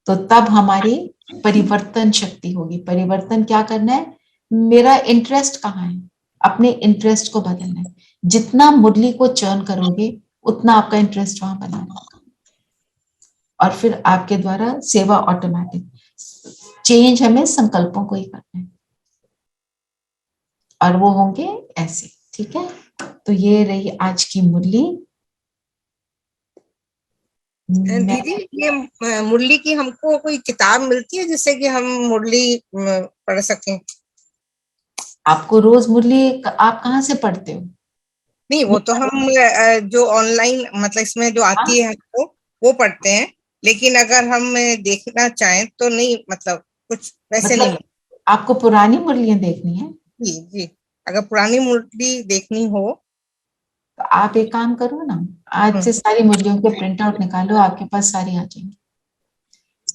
तो तब हमारी परिवर्तन शक्ति होगी। परिवर्तन क्या करना है? मेरा इंटरेस्ट कहाँ है, अपने इंटरेस्ट को बदलना है। जितना मुरली को चर्न करोगे, उतना आपका इंटरेस्ट वहां बना रहेगा, और फिर आपके द्वारा सेवा ऑटोमेटिक। चेंज हमें संकल्पों को ही करना है, और वो होंगे ऐसे। ठीक है। तो ये रही आज की मुरली। दीदी, ये मुरली की हमको कोई किताब मिलती है जिससे कि हम मुरली पढ़ सकें? आपको रोज मुरली आप कहाँ से पढ़ते हो? नहीं, वो तो हम जो ऑनलाइन मतलब इसमें जो आती है हमको वो पढ़ते हैं, लेकिन अगर हम देखना चाहें तो नहीं, मतलब कुछ वैसे मतलब नहीं। आपको पुरानी मुरलियां देखनी है? जी जी, अगर पुरानी मुरली देखनी हो तो आप एक काम करो ना, आज से सारी मुरलियों के प्रिंट आउट निकालो, आपके पास सारी आ जाएंगी।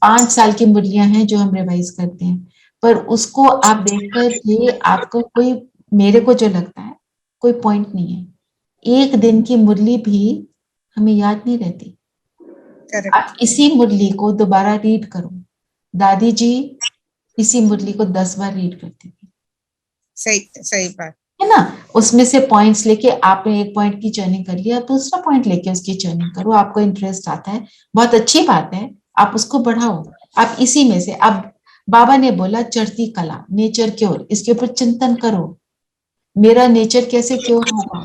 5 साल की मुरलियां हैं जो हम रिवाइज करते हैं, पर उसको आप देखकर के आपको कोई, मेरे को जो लगता है कोई पॉइंट नहीं है। एक दिन की मुरली भी हमें याद नहीं रहती। आप इसी मुरली को दोबारा रीड करो। दादी जी इसी मुरली को 10 बार रीड करती थी। सही सही बात। है ना। उसमें से पॉइंट्स लेके आपने एक पॉइंट की चर्निंग कर लिया, दूसरा पॉइंट लेके उसकी चर्निंग करो, आपको इंटरेस्ट आता है, बहुत अच्छी बात है, आप उसको बढ़ाओ। आप इसी में से, अब बाबा ने बोला चढ़ती कला, नेचर क्योर, इसके ऊपर चिंतन करो, मेरा नेचर कैसे क्योर होगा।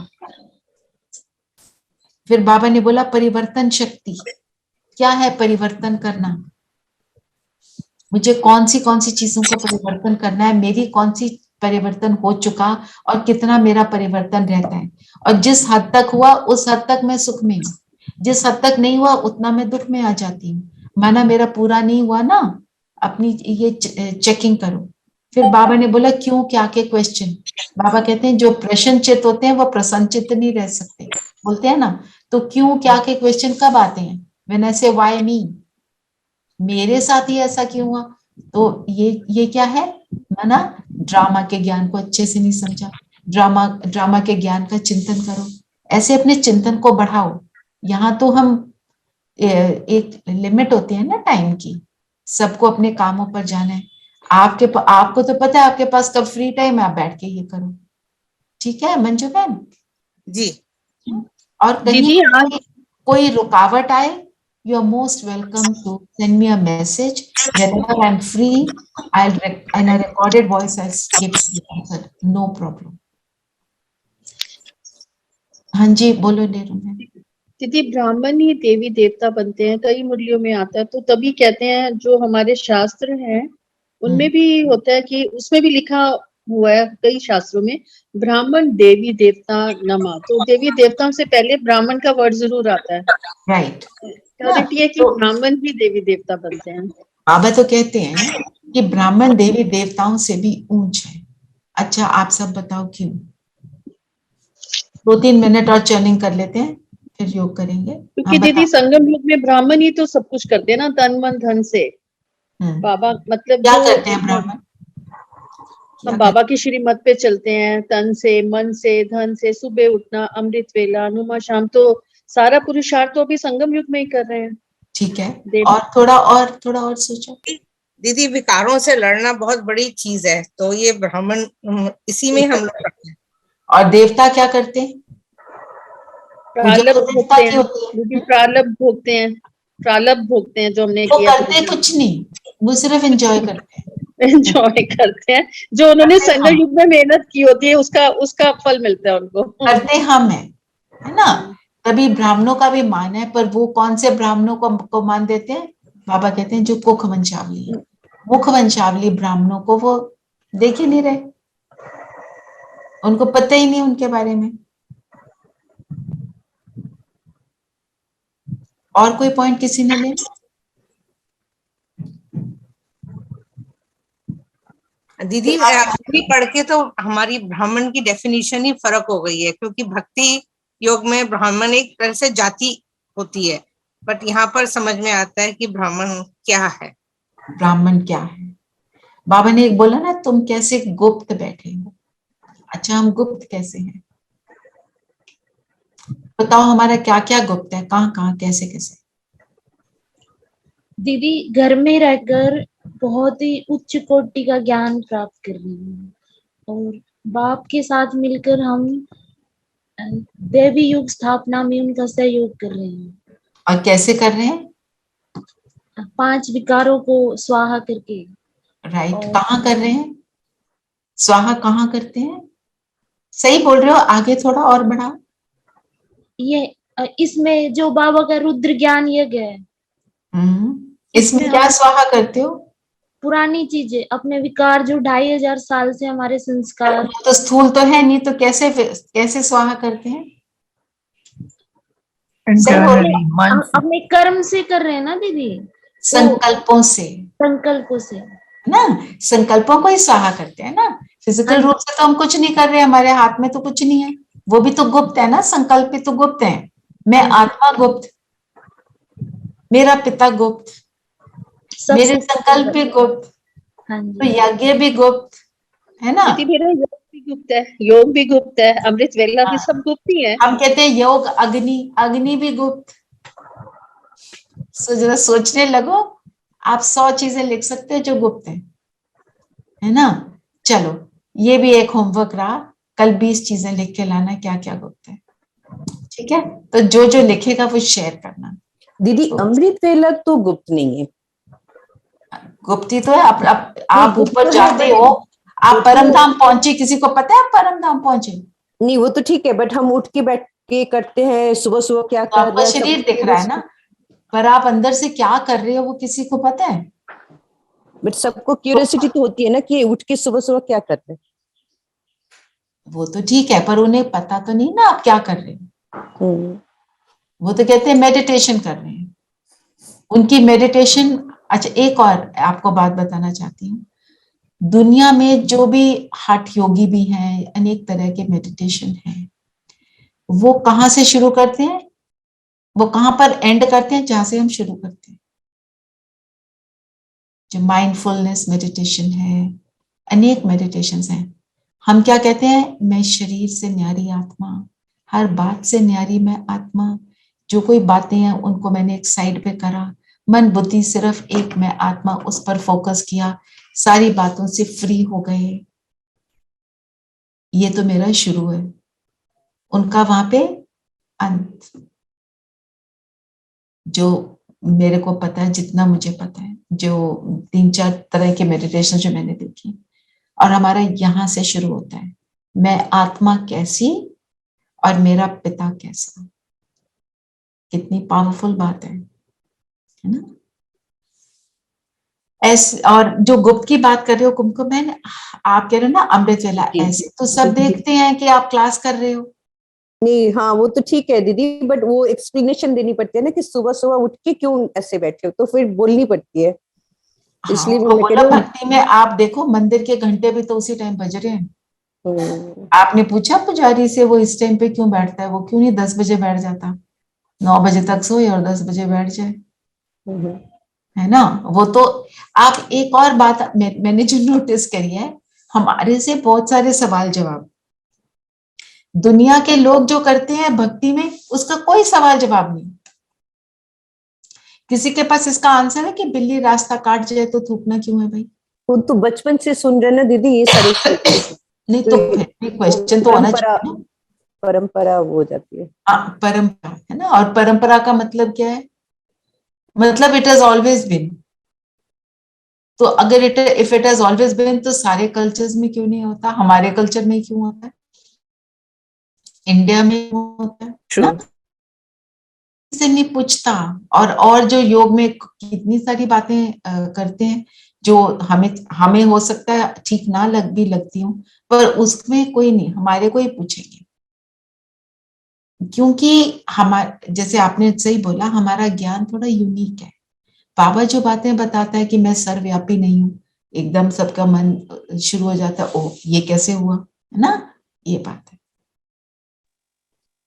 फिर बाबा ने बोला परिवर्तन शक्ति, क्या है परिवर्तन करना, मुझे कौन सी चीजों को परिवर्तन करना है, मेरी कौन सी परिवर्तन हो चुका और कितना मेरा परिवर्तन रहता है, और जिस हद तक हुआ उस हद तक मैं सुख में हूँ, जिस हद तक नहीं हुआ उतना मैं दुख में आ जाती हूँ, माना मेरा पूरा नहीं हुआ ना, अपनी ये चेकिंग करो। फिर बाबा ने बोला क्यों क्या के क्वेश्चन, बाबा कहते हैं जो प्रश्नचित होते हैं वो प्रसन्नचित नहीं रह सकते, बोलते हैं ना, तो क्यों क्या के क्वेश्चन कब आते हैं, व्हेन आई से व्हाई मी, मेरे साथ ही ऐसा क्यों हुआ, तो ये क्या है, माना ड्रामा के ज्ञान को अच्छे से नहीं समझा, ड्रामा के ज्ञान का चिंतन करो, ऐसे अपने चिंतन को बढ़ाओ। यहाँ तो हम एक लिमिट होती है ना टाइम की, सबको अपने कामों पर जाना है, आपको तो पता है आपके पास कब फ्री टाइम है, आप बैठ के ये करो, ठीक है मंजू बहन जी। और कहीं कोई रुकावट आए, you are most welcome to send me a message whenever I'm free. In a recorded voice I'll give you answer, no problem. हाँ जी बोलो नेहरू मैम। दीदी ब्राह्मण ही देवी देवता बनते हैं, कई मुरलियों में आता है, तो तभी कहते हैं जो हमारे शास्त्र हैं उनमें भी होता है कि उसमें भी लिखा हुआ है कई शास्त्रों में ब्राह्मण देवी देवता नमा, तो देवी देवताओं से पहले ब्राह्मण का वर्ड जरूर आता है। राइट, करेक्ट है कि ब्राह्मण भी देवी देवता बनते हैं। बाबा तो कहते हैं कि ब्राह्मण देवी देवताओं से भी ऊंच है। अच्छा आप सब बताओ क्यों, 2-3 मिनट और चर्निंग कर लेते हैं फिर योग करेंगे। क्योंकि दीदी संगम युग में ब्राह्मण ही तो सब कुछ करते हैं ना, तन मन धन से। बाबा मतलब क्या करते हैं ब्राह्मण, हम बाबा की श्रीमत पे चलते हैं, तन से मन से धन से, सुबह उठना, अमृत वेला, नुमा शाम, तो सारा पुरुषार्थ तो अभी संगम युग में ही कर रहे हैं। ठीक है, और थोड़ा और सोचो। दीदी विकारों से लड़ना बहुत बड़ी चीज है, तो ये ब्राह्मण इसी में हम लोग करते हैं। और देवता क्या करते हैं, प्रारब्ध भोगते हैं, प्रारब्ध भोगते हैं जो हमने किया, करते कुछ नहीं, वो सिर्फ एंजॉय करते हैं। एंजॉय करते हैं, जो उन्होंने संगम युग में मेहनत की होती है उसका फल मिलता है उनको। करते हम है ना, तभी ब्राह्मणों का भी मान है, पर वो कौन से ब्राह्मणों को मान देते हैं, बाबा कहते हैं जो कुख वंशावली, मुख वंशावली ब्राह्मणों को वो देख ही नहीं रहे, उनको पता ही नहीं उनके बारे में। और कोई पॉइंट किसी ने ले, दीदी पढ़ के तो हमारी ब्राह्मण की डेफिनेशन ही फर्क हो गई है, क्योंकि भक्ति योग में ब्राह्मण एक तरह से जाति होती है, बट यहाँ पर समझ में आता है कि ब्राह्मण क्या है। ब्राह्मण क्या है, बाबा ने एक बोला ना तुम कैसे गुप्त बैठे हो, अच्छा हम गुप्त कैसे हैं, बताओ हमारा क्या क्या गुप्त है, कहाँ कहाँ कैसे कैसे। दीदी घर में रहकर बहुत ही उच्च कोटि का ज्ञान प्राप्त कर रही हूँ, और बाप के साथ मिलकर हम देवी युग स्थापना में उनका सहयोग कर रहे हैं। और कैसे कर रहे हैं, 5 विकारों को स्वाहा करके। राइट, कहाँ कर रहे हैं, स्वाहा कहाँ करते हैं, सही बोल रहे हो, आगे थोड़ा और बढ़ाओ। ये इसमें जो बाबा का रुद्र ज्ञान यज्ञ है, इसमें क्या स्वाहा करते हो, पुरानी चीजें, अपने विकार जो 2500 साल से हमारे संस्कार, तो स्थूल तो है नहीं, तो कैसे स्वाहा करते हैं, अपने कर्म से कर रहे हैं ना दीदी, संकल्पों से ना, संकल्पों को ही स्वाहा करते हैं ना, फिजिकल रूप से तो हम कुछ नहीं कर रहे, हमारे हाथ में तो कुछ नहीं है, वो भी तो गुप्त है ना, संकल्प भी तो गुप्त है, मैं आत्मा गुप्त, मेरा पिता गुप्त, मेरे संकल्प भी गुप्त, तो यज्ञ भी गुप्त है ना, मेरा योग भी गुप्त है, योग भी गुप्त है, अमृत वेला भी सब गुप्त ही है। हम कहते हैं योग अग्नि भी गुप्त, जरा सोचने लगो, आप 100 चीजें लिख सकते हो जो गुप्त है ना। चलो ये भी एक होमवर्क रहा, कल 20 चीजें लिख के लाना क्या क्या गुप्त है, ठीक है? तो जो जो लिखेगा वो शेयर करना। दीदी अमृत वेला तो गुप्त नहीं है। गुप्ती तो है। आप गुप्त ऊपर तो है, जाते but हो, आप वो तो- परम धाम पहुंचे, किसी को पता है आप परम धाम पहुंचे? नहीं वो तो ठीक है, बट हम उठ के बैठ के करते हैं, सुबह सुबह क्या तो कर आपका रहे हैं शरीर सब दिख रहा है ना, पर आप अंदर से क्या कर रहे हो वो किसी को पता है? बट सबको क्यूरियोसिटी तो होती है ना कि उठ के सुबह सुबह क्या करते हैं। वो तो ठीक है, पर उन्हें पता तो नहीं ना आप क्या कर रहे हो। वो तो कहते हैं मेडिटेशन कर रहे हैं, उनकी मेडिटेशन। अच्छा एक और आपको बात बताना चाहती हूँ, दुनिया में जो भी हठ योगी भी हैं, अनेक तरह के मेडिटेशन हैं, वो कहाँ से शुरू करते हैं, वो कहाँ पर एंड करते हैं, जहां से हम शुरू करते हैं। जो माइंडफुलनेस मेडिटेशन है, अनेक मेडिटेशंस हैं। हम क्या कहते हैं, मैं शरीर से न्यारी आत्मा, हर बात से न्यारी मैं आत्मा, जो कोई बातें हैं उनको मैंने एक साइड पे करा, मन बुद्धि सिर्फ एक मैं आत्मा, उस पर फोकस किया, सारी बातों से फ्री हो गए। ये तो मेरा शुरू है, उनका वहां पे अंत। जो मेरे को पता है, जितना मुझे पता है, जो 3-4 तरह के मेडिटेशन जो मैंने देखी, और हमारा यहां से शुरू होता है, मैं आत्मा कैसी और मेरा पिता कैसा। कितनी पावरफुल बात है ना? ऐसे, और जो गुप्त की बात कर रहे हो कुमकुम, आप कह रहे हो ना अमृत वेला, ऐसे तो सब देखते हैं कि आप क्लास कर रहे हो। नहीं हाँ वो तो ठीक है दीदी, बट वो एक्सप्लेनेशन देनी पड़ती है ना कि सुबह सुबह उठ के क्यों ऐसे बैठे हो, तो फिर बोलनी पड़ती है। इसलिए हाँ, मैं कह रही हूँ भक्ति में आप देखो मंदिर के घंटे भी तो उसी टाइम बज रहे हैं। आपने पूछा पुजारी से वो इस टाइम पे क्यों बैठता है, वो क्यों नहीं 10 बजे बैठ जाता, 9 बजे तक सोए और 10 बजे बैठ जाए, है ना? वो तो आप एक और बात मैंने जो नोटिस करी है, हमारे से बहुत सारे सवाल जवाब दुनिया के लोग जो करते हैं भक्ति में, उसका कोई सवाल जवाब नहीं। किसी के पास इसका आंसर है कि बिल्ली रास्ता काट जाए तो थूकना क्यों है भाई? वो तो बचपन से सुन रहे ना दीदी ये सारी नहीं तो क्वेश्चन तो होना चाहिए। परंपरा वो हो जाती है। हाँ परंपरा है ना, और परंपरा का मतलब क्या है, मतलब इट हैज ऑलवेज बिन। तो अगर if it has always been, तो सारे कल्चर्स में क्यों नहीं होता, हमारे कल्चर में क्यों होता है, इंडिया में क्यों होता है ना? से नहीं पूछता। और जो योग में कितनी सारी बातें करते हैं जो हमें हमें हो सकता है ठीक ना भी लगती हूँ, पर उसमें कोई नहीं, हमारे को ही पूछेंगे। क्योंकि हमारे, जैसे आपने सही बोला, हमारा ज्ञान थोड़ा यूनिक है। बाबा जो बातें बताता है कि मैं सर्वव्यापी नहीं हूँ, एकदम सबका मन शुरू हो जाता है, ओ ये कैसे हुआ, है ना? ये बात है।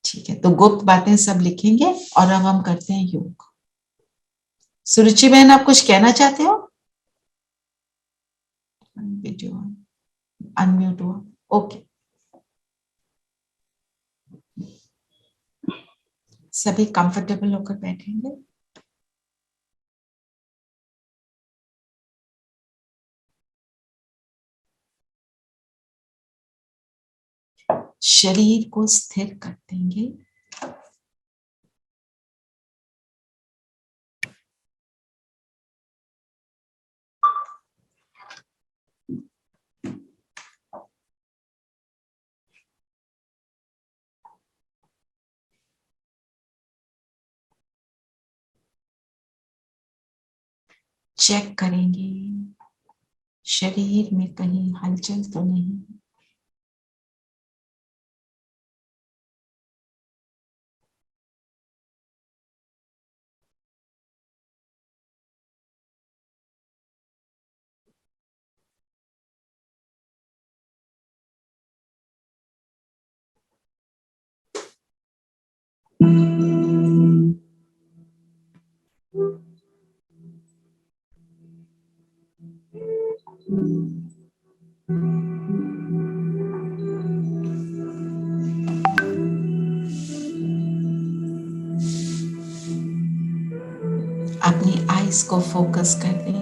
ठीक है, तो गुप्त बातें सब लिखेंगे और अब हम करते हैं योग। सुरुचि बहन आप कुछ कहना चाहते हो? वीडियो अनम्यूट हुआ, ओके। सभी कंफर्टेबल होकर बैठेंगे। शरीर को स्थिर कर देंगे। चेक करेंगे शरीर में कहीं हलचल तो नहीं। अपनी आईज को फोकस कर दें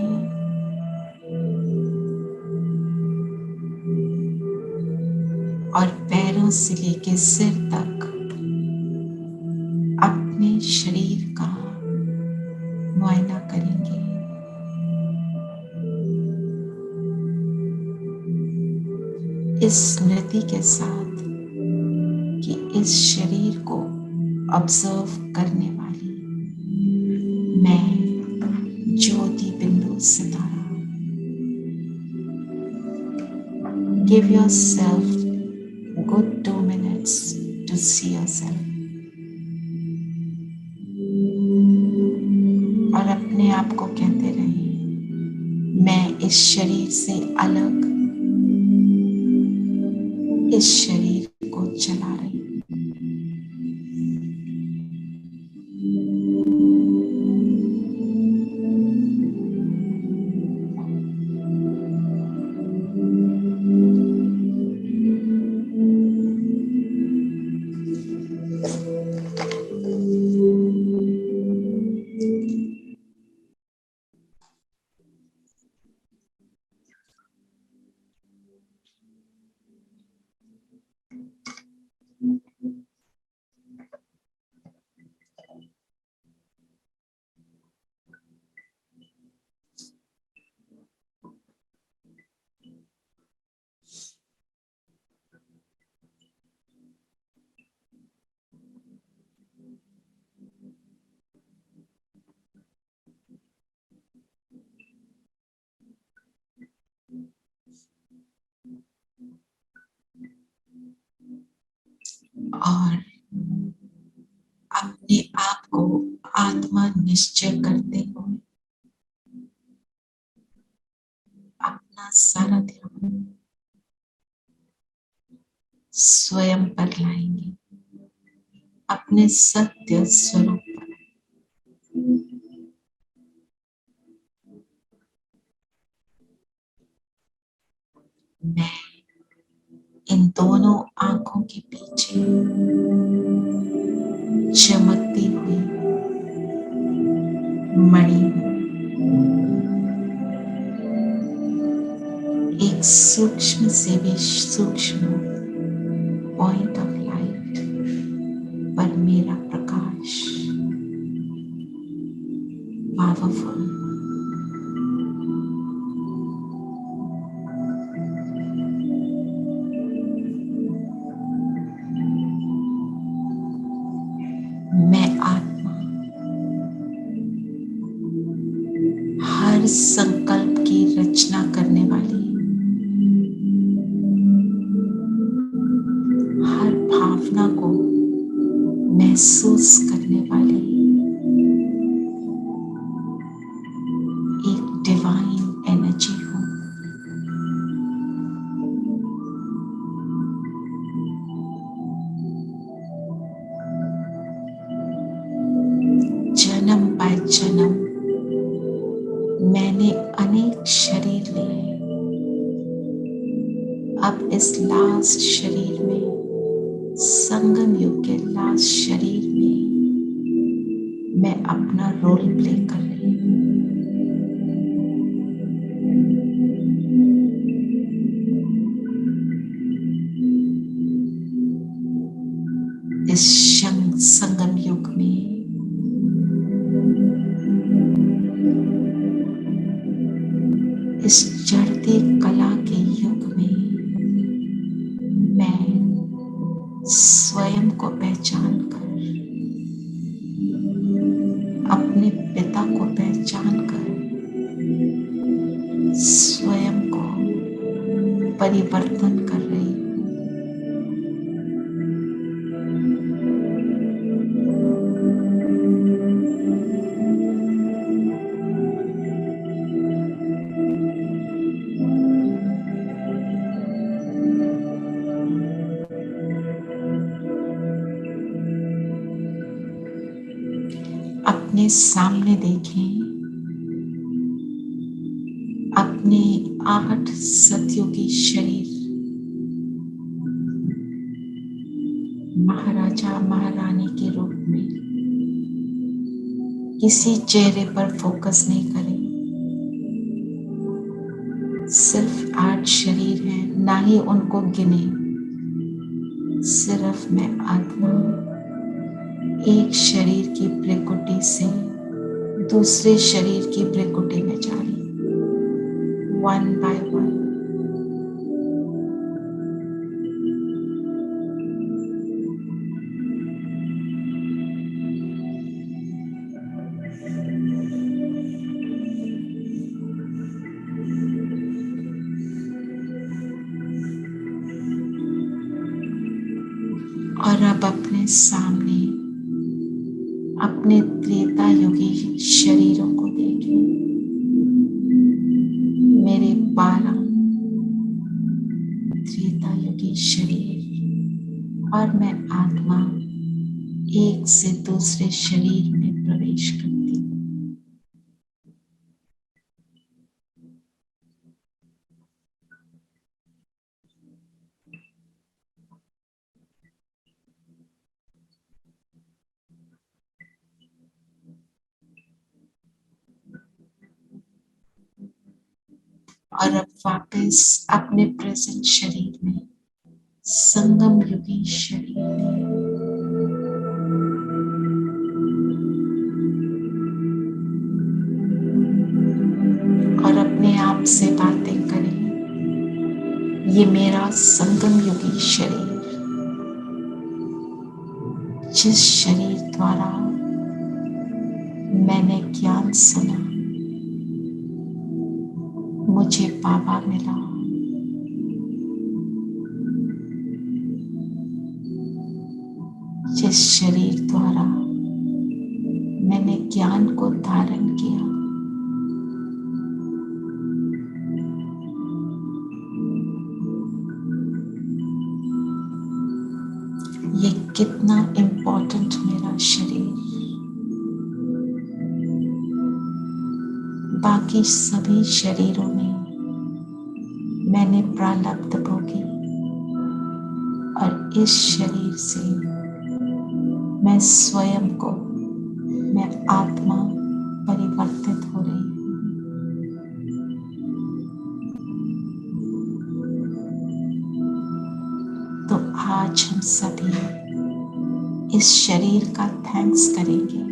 और पैर से लेके सिर तक अपने शरीर का मुआयना करेंगे। इस स्मृति के साथ कि इस शरीर को ऑब्जर्व करने वाली मैं ज्योति बिंदु सितारा। Give yourself good 2 minutes to see yourself. और अपने आप को कहते रहिए, मैं इस शरीर से अलग इस शरीर को चला रही हूँ। और अपने आप को आत्मा निश्चय करते हुए अपना सारा ध्यान स्वयं पर लाएंगे, अपने सत्य स्वरूप पर। मैं इन दोनों आंखों के पीछे चमकती हुई मणि हूं, एक सूक्ष्म से भी सूक्ष्म पॉइंट ऑफ लाइट पर मेरा प्रकाश पावरफुल। मैं आत्मा हर संकल्प की रचना करने वाली, हर भावना को महसूस करने वाली एक डिवाइन एनर्जी हूँ। जन्म बाय जन्म मैंने अनेक शरीर लिए। अब इस लास्ट शरीर में, संगम युग के लास्ट शरीर में मैं अपना रोल प्ले कर रही हूँ। इस संगम युग में इस चढ़ती कला के युग में मैं स्वयं को पहचान कर, अपने पिता को पहचान कर स्वयं को परिवर्तन कर रही हूँ। अपने सामने देखें अपने 8 सतयुगी शरीर, महाराजा महारानी के रूप में। किसी चेहरे पर फोकस नहीं करें, सिर्फ 8 शरीर हैं, ना ही उनको गिने, सिर्फ मैं आत्मा एक शरीर की प्रकृति से दूसरे शरीर की प्रकृति में जा रही हूँ, वन बाय वन। और अब अपने सामने अपने त्रेता युगी शरीरों को देखिए, मेरे 12 त्रेता युगी शरीर, और मैं आत्मा एक से दूसरे शरीर में प्रवेश करती हूँ। और अब वापस अपने प्रेजेंट शरीर में, संगम युगी शरीर में, और अपने आप से बातें करें, ये मेरा संगम युगी शरीर, जिस शरीर द्वारा मैंने ज्ञान सुना, मुझे बाबा मिला, जिस शरीर द्वारा मैंने ज्ञान को धारण किया, ये कितना इम्पोर्टेंट मेरा शरीर, बाकी सभी शरीरों में मैंने प्रारब्ध भोगी, और इस शरीर से मैं स्वयं को, मैं आत्मा परिवर्तित हो रही हूँ। तो आज हम सभी इस शरीर का थैंक्स करेंगे,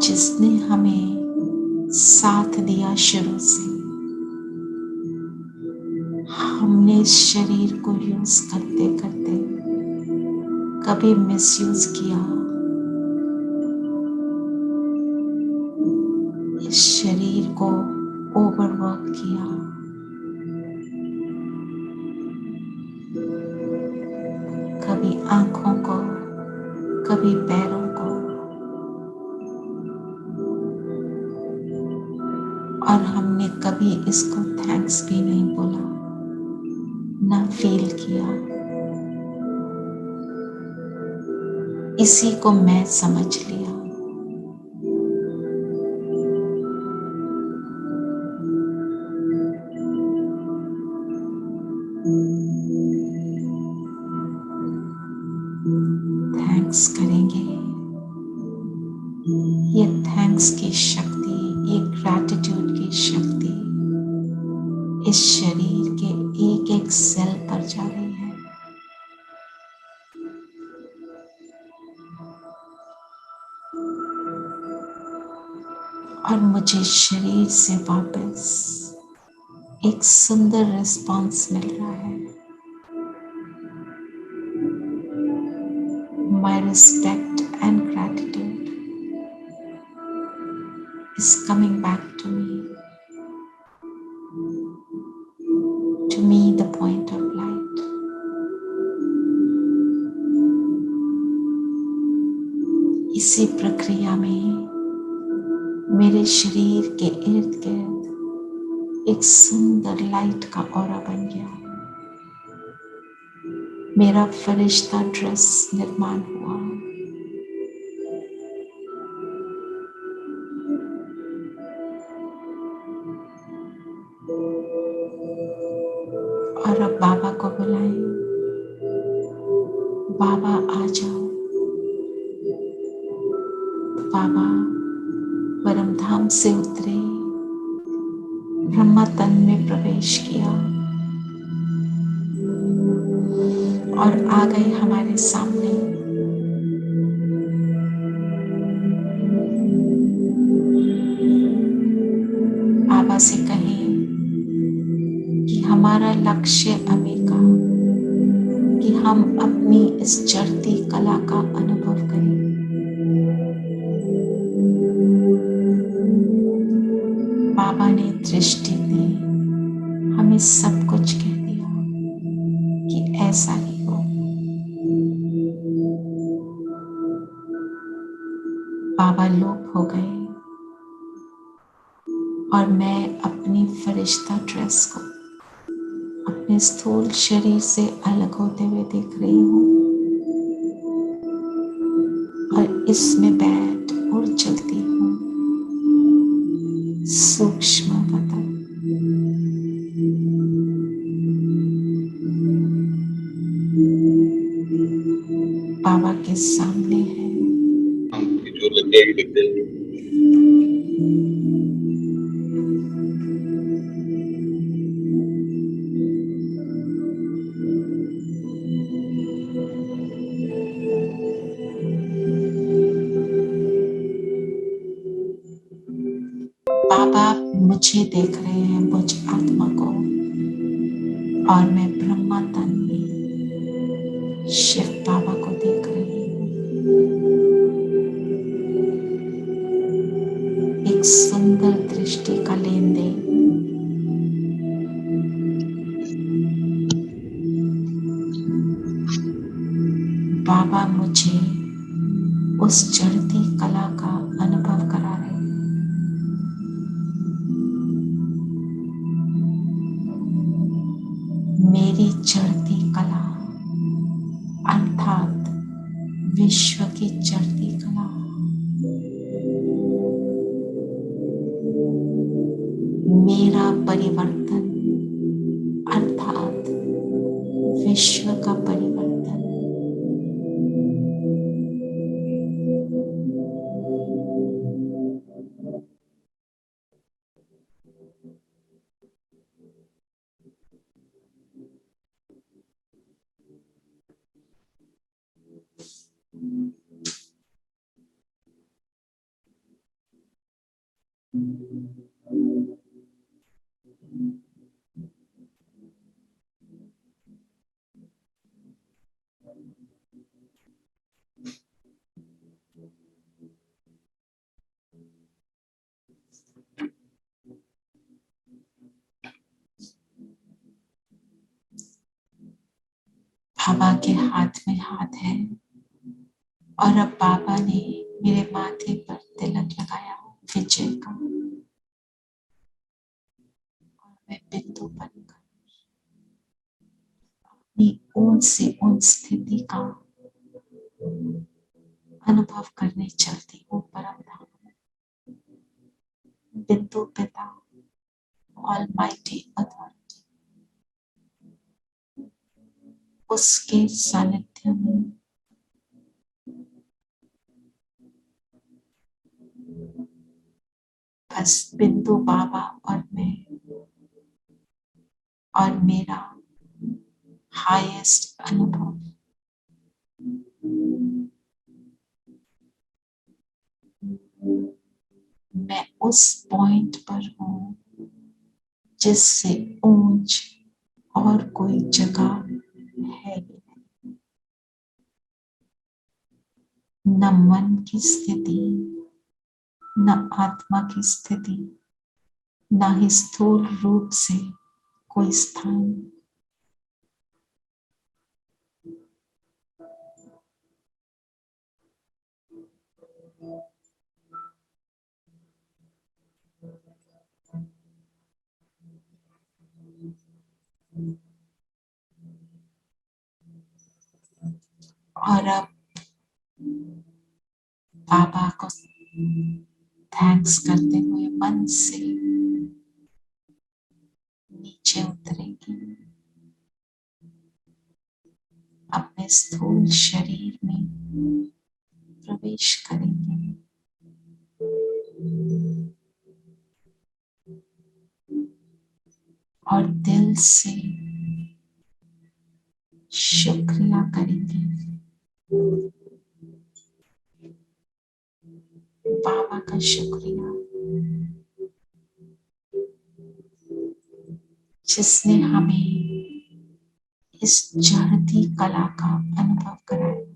जिसने हमें साथ दिया शुरू से। हमने इस शरीर को यूज करते करते कभी मिसयूज किया, इस शरीर को ओवरवर्क किया, कभी आंखों को, कभी पैरों को, और हमने कभी इसको थैंक्स भी नहीं बोला, ना फील किया। इसी को मैं समझ लिया। थैंक्स करेंगे। ये थैंक्स की शक्ति, ये ग्रैटिट्यूड की शक्ति इस शरीर के एक एक सेल पर जा रही है। और मुझे शरीर से वापस एक सुंदर रिस्पॉन्स मिल रहा है। My respect and gratitude is coming back to me the point of light. इसी प्रक्रिया में मेरे शरीर के इर्द गिर्द एक सुंदर लाइट का ऑरा बन गया। मेरा फरिश्ता ड्रेस निर्माण हुआ। और अब बाबा को बुलाएं, बाबा आ जाओ। बाबा परम धाम से उतरे, ब्रह्मा तन में प्रवेश किया, और आ गए हमारे सामने। बाबा से कहें कि हमारा लक्ष्य अभी का कि हम अपनी इस चढ़ती कला का अनुभव करें। बाबा ने दृष्टि दी, हमें सब कुछ कह दिया कि ऐसा ही हो। बाबा लोप हो गए और मैं अपनी फरिश्ता ड्रेस को अपने स्थूल शरीर से अलग होते हुए देख रही हूँ और इसमें बैठ और चलती हूँ। सूक्ष्म बदन, बाबा के सामने है। जो लगे लिख देंगे। बाबा मुझे देख रहे हैं, मुझ आत्मा को, और मैं ब्रह्मा तन में शिव बाबा को देख रही हूँ। एक सुंदर दृष्टि का लेन देन। बाबा मुझे उस चढ़ती कला का अनुभव करा रहे हैं। मेरी चढ़ती कला अर्थात विश्व की चढ़ती कला, मेरा परिवर्तन अर्थात विश्व का परिवर्तन। बाबा के हाथ में हाथ है और अब बाबा ने मेरे माथे पर तिलक लगाया विजय का, और मैं बिंदु बनकर अपनी ऊंच से ऊंच स्थिति का अनुभव करने चलती हूँ। परम धाम बिंदु पिता ऑलमाइटी अथॉरिटी, उसके सानिध्य में बस बिंदु बाबा और मैं और मेरा हाईएस्ट अनुभव। मैं उस पॉइंट पर हूँ जिससे ऊंच और कोई जगह है ही नहीं। न मन की स्थिति, न आत्मा की स्थिति, न ही स्थूल रूप से कोई स्थान। और अब बाबा को थैंक्स करते हुए मन से नीचे उतरेंगे, अपने स्थूल शरीर में प्रवेश करेंगे और दिल से शुक्रिया करेंगे। बाबा का शुक्रिया जिसने हमें इस चढ़ती कला का अनुभव कराया।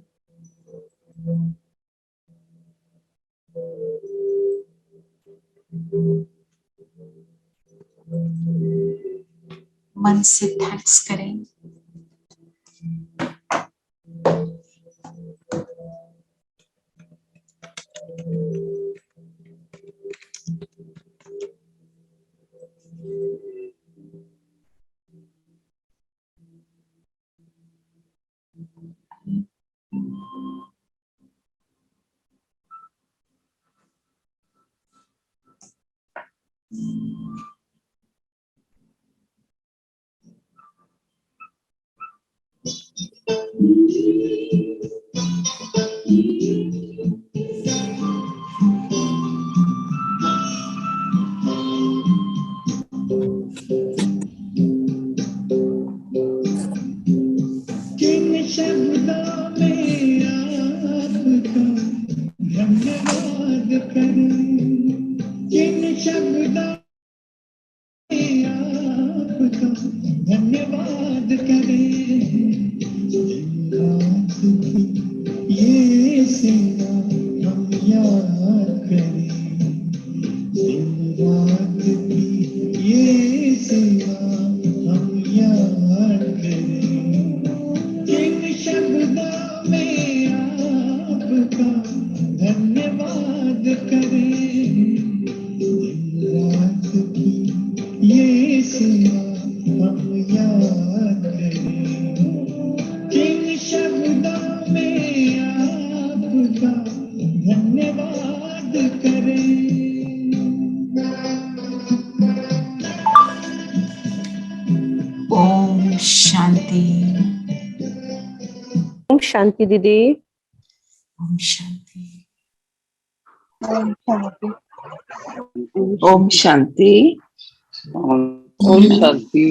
मन से थैंक्स करें। किन शब्दों में आपका धन्यवाद करूं, किन शब्दों में आपका धन्यवाद करें। रात की ये सेवा हम याद करें, रात की ये सेवा हम याद करें। किन शब्दों में आपका धन्यवाद करें। रात की ये सेवा हम याद करें। किन शब्दों में आपका धन्यवाद करें। ओम शांति। ओम शांति दीदी। ओम शांति। ओम शांति। ओम शांति। ओम शांति।